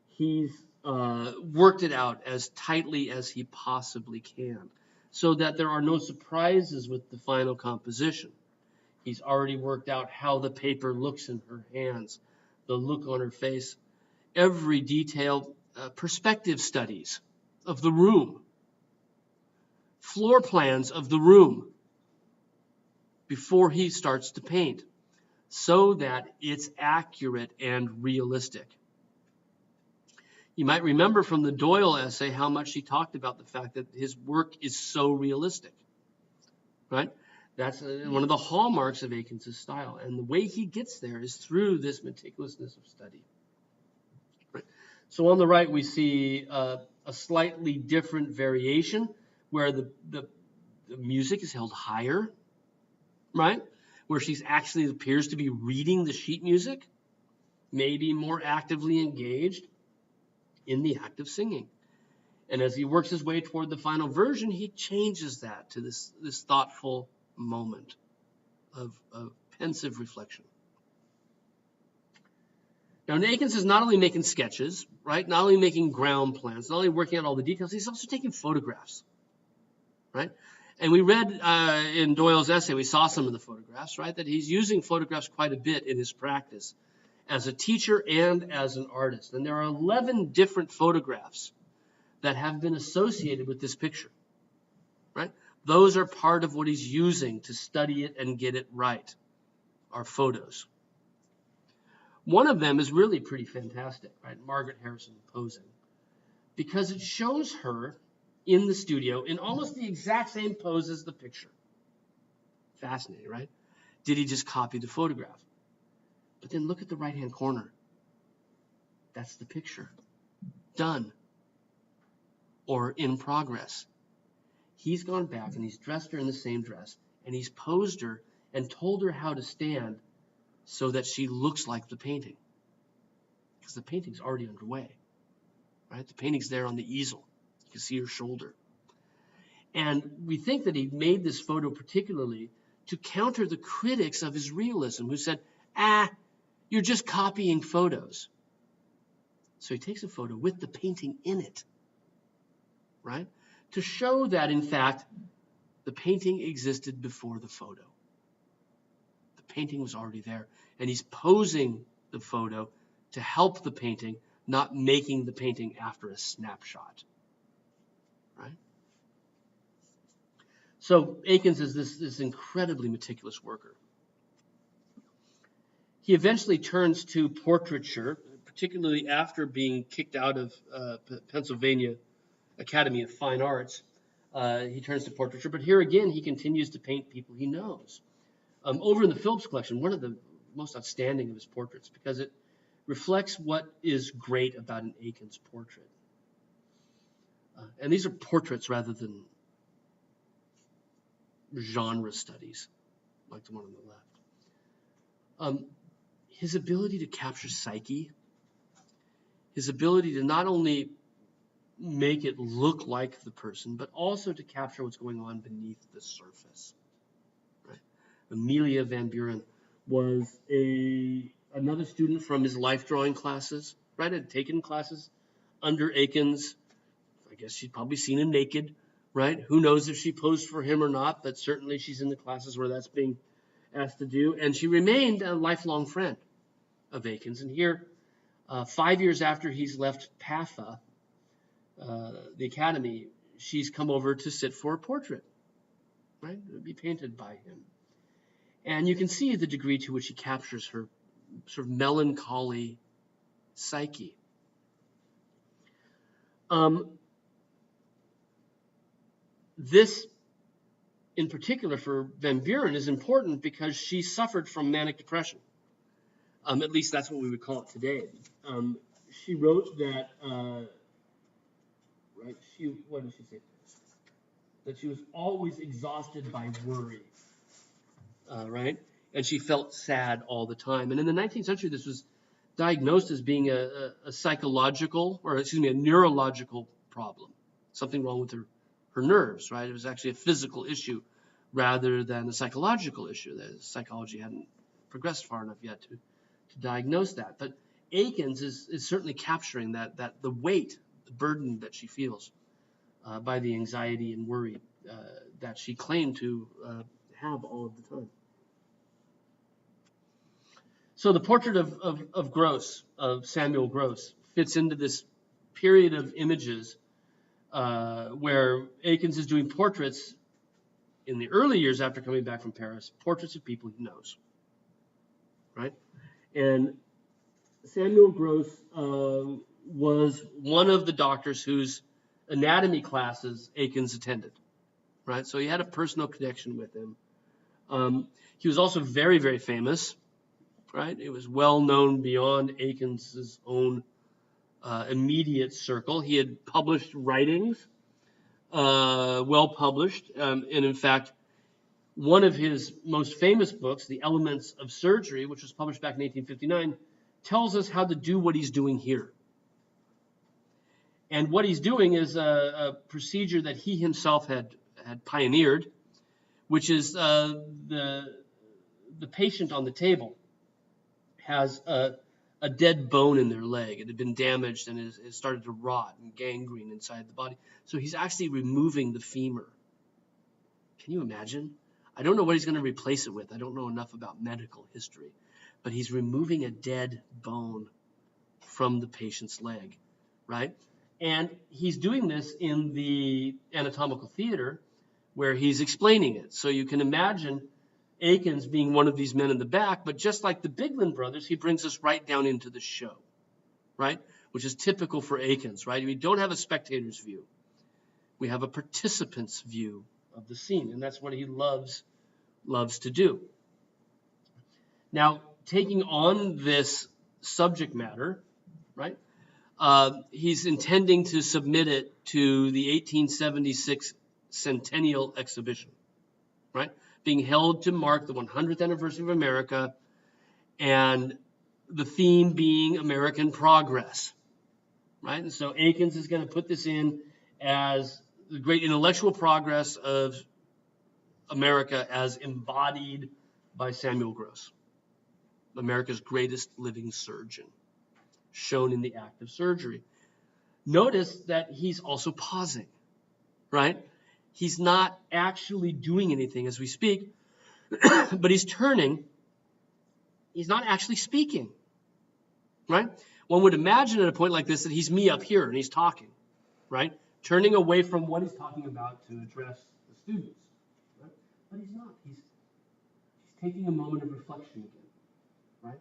he's worked it out as tightly as he possibly can so that there are no surprises with the final composition. He's already worked out how the paper looks in her hands, the look on her face, every detail, perspective studies of the room, floor plans of the room before he starts to paint so that it's accurate and realistic. You might remember from the Doyle essay how much he talked about the fact that his work is so realistic. right? That's one of the hallmarks of Akins' style. And the way he gets there is through this meticulousness of study. Right? So on the right, we see a slightly different variation where the music is held higher, right? Where she actually appears to be reading the sheet music, maybe more actively engaged in the act of singing. And as he works his way toward the final version, he changes that to this thoughtful moment of pensive reflection. Now, Akins is not only making sketches, right? Not only making ground plans, not only working out all the details, he's also taking photographs, right? And we read in Doyle's essay, we saw some of the photographs, right? That he's using photographs quite a bit in his practice as a teacher and as an artist. And there are 11 different photographs that have been associated with this picture, right? Those are part of what he's using to study it and get it right, are photos. One of them is really pretty fantastic, right? Margaret Harrison posing, because it shows her in the studio in almost the exact same pose as the picture. Fascinating, right? Did he just copy the photograph? But then look at the right-hand corner. That's the picture. Done. Or in progress. He's gone back and he's dressed her in the same dress and he's posed her and told her how to stand so that she looks like the painting. Because the painting's already underway, right? The painting's there on the easel. You can see her shoulder. And we think that he made this photo particularly to counter the critics of his realism who said, you're just copying photos. So he takes a photo with the painting in it, right? To show that, in fact, the painting existed before the photo. The painting was already there. And he's posing the photo to help the painting, not making the painting after a snapshot, right? So Akins is this incredibly meticulous worker. He eventually turns to portraiture, particularly after being kicked out of Pennsylvania Academy of Fine Arts. He turns to portraiture, but here again, he continues to paint people he knows. Over in the Phillips collection, one of the most outstanding of his portraits, because it reflects what is great about an Akins portrait. And these are portraits rather than genre studies, like the one on the left. His ability to capture psyche, his ability to not only make it look like the person, but also to capture what's going on beneath the surface. Right? Amelia Van Buren was another student from his life drawing classes, right? Had taken classes under Akins. I guess she'd probably seen him naked, right? Who knows if she posed for him or not, but certainly she's in the classes where that's being asked to do. And she remained a lifelong friend of Akins. And here, 5 years after he's left PAFA, the academy, she's come over to sit for a portrait, right? It would be painted by him. And you can see the degree to which he captures her sort of melancholy psyche. This, in particular for Van Buren, is important because she suffered from manic depression. At least that's what we would call it today. She wrote that, right? What did she say? That she was always exhausted by worry, right? And she felt sad all the time. And in the 19th century, this was diagnosed as being a neurological problem, something wrong with her nerves, right? It was actually a physical issue rather than a psychological issue. The psychology hadn't progressed far enough yet to diagnose that. But Akins is certainly capturing that the weight, the burden that she feels by the anxiety and worry that she claimed to have all of the time. So the portrait of Gross, of Samuel Gross, fits into this period of images where Akins is doing portraits in the early years after coming back from Paris, portraits of people he knows, right? And Samuel Gross was one of the doctors whose anatomy classes Akins attended, right? So he had a personal connection with him. He was also very, very famous, right? It was well known beyond Aikens's own immediate circle. He had published writings, well published, and in fact, one of his most famous books, The Elements of Surgery, which was published back in 1859, tells us how to do what he's doing here. And what he's doing is a procedure that he himself had pioneered, which is the patient on the table has a dead bone in their leg. It had been damaged and it started to rot and gangrene inside the body. So he's actually removing the femur. Can you imagine? I don't know what he's going to replace it with. I don't know enough about medical history. But he's removing a dead bone from the patient's leg, right? And he's doing this in the anatomical theater where he's explaining it. So you can imagine Aikens being one of these men in the back, but just like the Bigland brothers, he brings us right down into the show, right? Which is typical for Aikens, right? We don't have a spectator's view. We have a participant's view of the scene, and that's what he loves to do. Now, taking on this subject matter, right, he's intending to submit it to the 1876 Centennial Exhibition, right, being held to mark the 100th anniversary of America, and the theme being American progress, right? And so Aikens is going to put this in as the great intellectual progress of America as embodied by Samuel Gross, America's greatest living surgeon, shown in the act of surgery. Notice that he's also pausing, right? He's not actually doing anything as we speak, but he's turning. He's not actually speaking, right? One would imagine at a point like this that he's me up here and he's talking, right? Turning away from what he's talking about to address the students. But he's not. He's taking a moment of reflection again, right?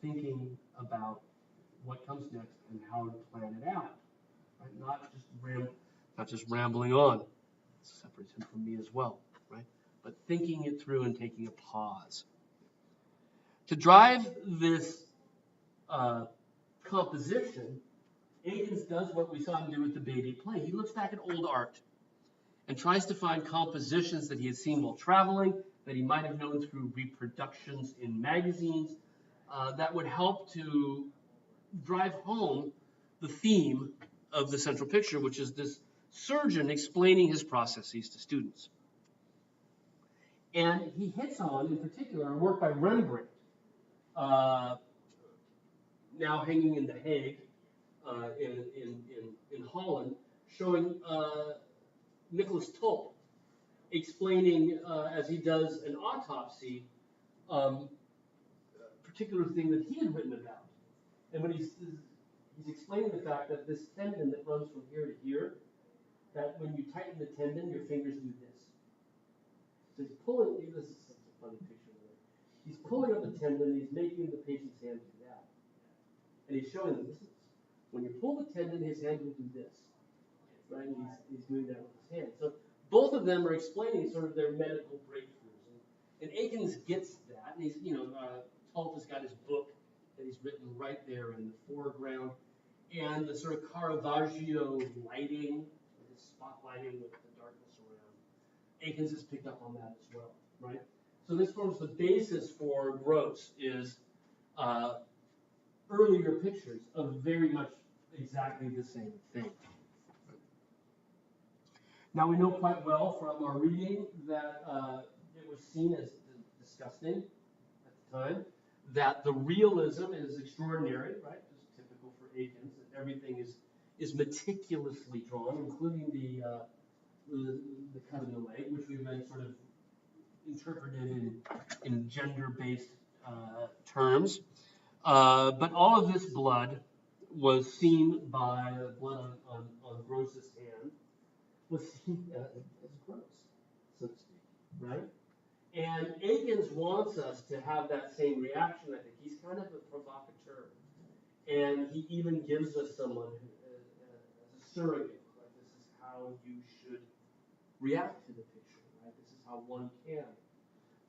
Thinking about what comes next and how to plan it out, right? Not just rambling on. It separates him from me as well, right? But thinking it through and taking a pause. To drive this composition, Aikens does what we saw him do with the baby play. He looks back at old art and tries to find compositions that he had seen while traveling, that he might have known through reproductions in magazines, that would help to drive home the theme of the central picture, which is this surgeon explaining his processes to students. And he hits on, in particular, a work by Rembrandt, now hanging in The Hague in Holland, showing Nicholas Tulp explaining, as he does an autopsy, a particular thing that he had written about. And when he's explaining the fact that this tendon that runs from here to here, that when you tighten the tendon, your fingers do this. So he's pulling, this is such a funny picture. He's pulling up the tendon, he's making the patient's hand do that. And he's showing them, this is, when you pull the tendon, his hand will do this. Right? And he's doing that with his hand. So both of them are explaining sort of their medical breakthroughs. And Aikens gets that. And he's, Tulp has got his book that he's written right there in the foreground. And the sort of Caravaggio lighting, the spotlighting with the darkness around. Aikens has picked up on that as well, right? So this forms the basis for Gross, is earlier pictures of very much exactly the same thing. Now we know quite well from our reading that it was seen as disgusting at the time, that the realism is extraordinary, right? Just typical for Aikens, that everything is meticulously drawn, including the cut in the leg, which we've been sort of interpreted in gender-based terms. But all of this blood was seen by blood on Gross's hand, was seen as gross, so to speak, right? And Aikens wants us to have that same reaction. I think he's kind of a provocateur, and he even gives us someone as a surrogate, like this is how you should react to the picture, right? This is how one can.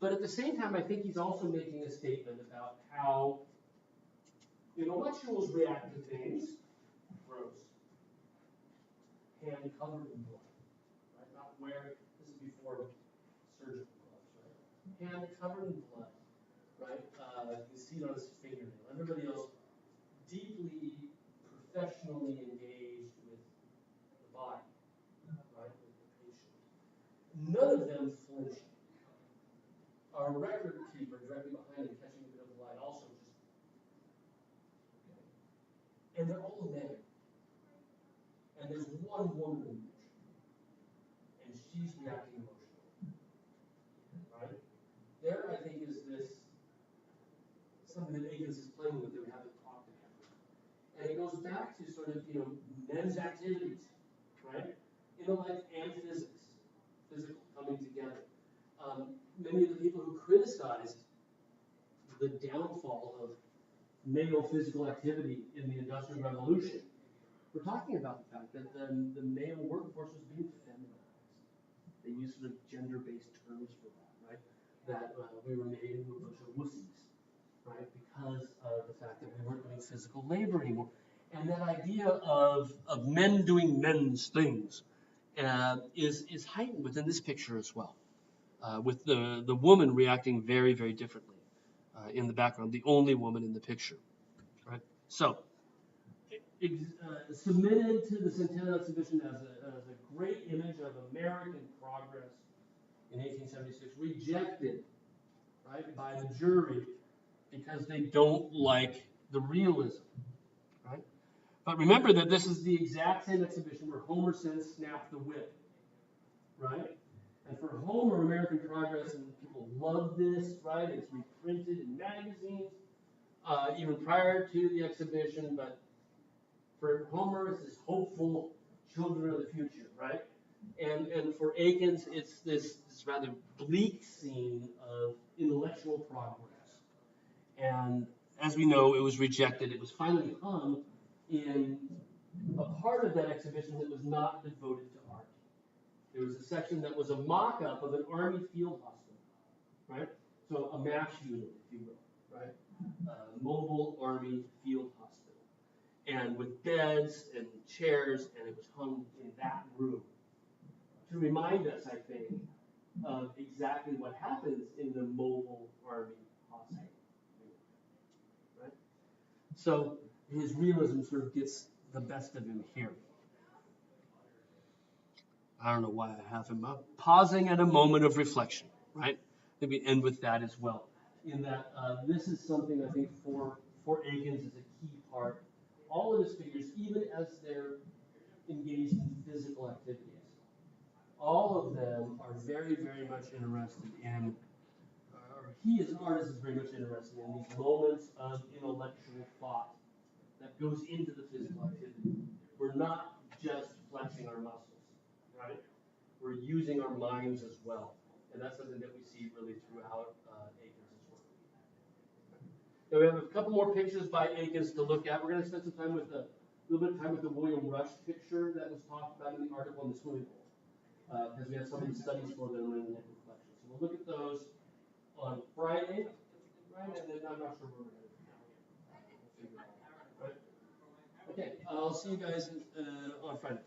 But at the same time, I think he's also making a statement about how intellectuals react to things. Gross. Hand covered in blood, right? Not wearing, this is before surgical gloves, right? Hand covered in blood, right? You can see it on his fingernail. Everybody else deeply professionally engaged with the body, right? With the patient. None of them flinched. Our record keeper directly behind him catching a bit of light also just, okay. And they're all men. And there's one woman in the picture. And she's reacting emotionally. Right? There, I think, is this something that Akins is playing with that we haven't talked about. And it goes back to sort of, men's activities, right? Intellect and physics, physical coming together. Many of the people who criticized the downfall of male physical activity in the Industrial Revolution were talking about the fact that the male workforce was being feminized. They used sort of gender-based terms for that, right? That we were made into a bunch of wussies, right? Because of the fact that we weren't doing physical labor anymore. And that idea of men doing men's things is heightened within this picture as well. With the woman reacting very, very differently in the background, the only woman in the picture, right? So, submitted to the Centennial Exhibition as a great image of American progress in 1876, rejected, right, by the jury because they don't like the realism, right? But remember that this is the exact same exhibition where Homer sends Snap the Whip, right? And for Homer, American Progress, and people love this, right? It's reprinted in magazines, even prior to the exhibition, but for Homer, it's this hopeful children of the future, right? And for Akins, it's this rather bleak scene of intellectual progress. And as we know, it was rejected. It was finally hung in a part of that exhibition that was not devoted to art. There was a section that was a mock-up of an Army field hospital, right? So a MASH unit, if you will, right? Mobile Army Field Hospital. And with beds and chairs, and it was hung in that room. To remind us, I think, of exactly what happens in the Mobile Army Hospital. Right? So his realism sort of gets the best of him here. I don't know why I have him up. Pausing at a moment of reflection, right? Maybe end with that as well. In that this is something I think for Akins is a key part. All of his figures, even as they're engaged in physical activities, all of them are very, very much interested in, or he as an artist is very much interested in these moments of intellectual thought that goes into the physical activity. We're not just flexing our muscles, right? We're using our minds as well. And that's something that we see really throughout Akins' work. Now we have a couple more pictures by Akins to look at. We're going to spend some time with a little bit of time with the William Rush picture that was talked about in the article on the swimming pool. Because we have some of these studies for them in the local collection. So we'll look at those on Friday, right? And then I'm not sure where we're headed now. We'll figure it out. Right? Okay, I'll see you guys on Friday.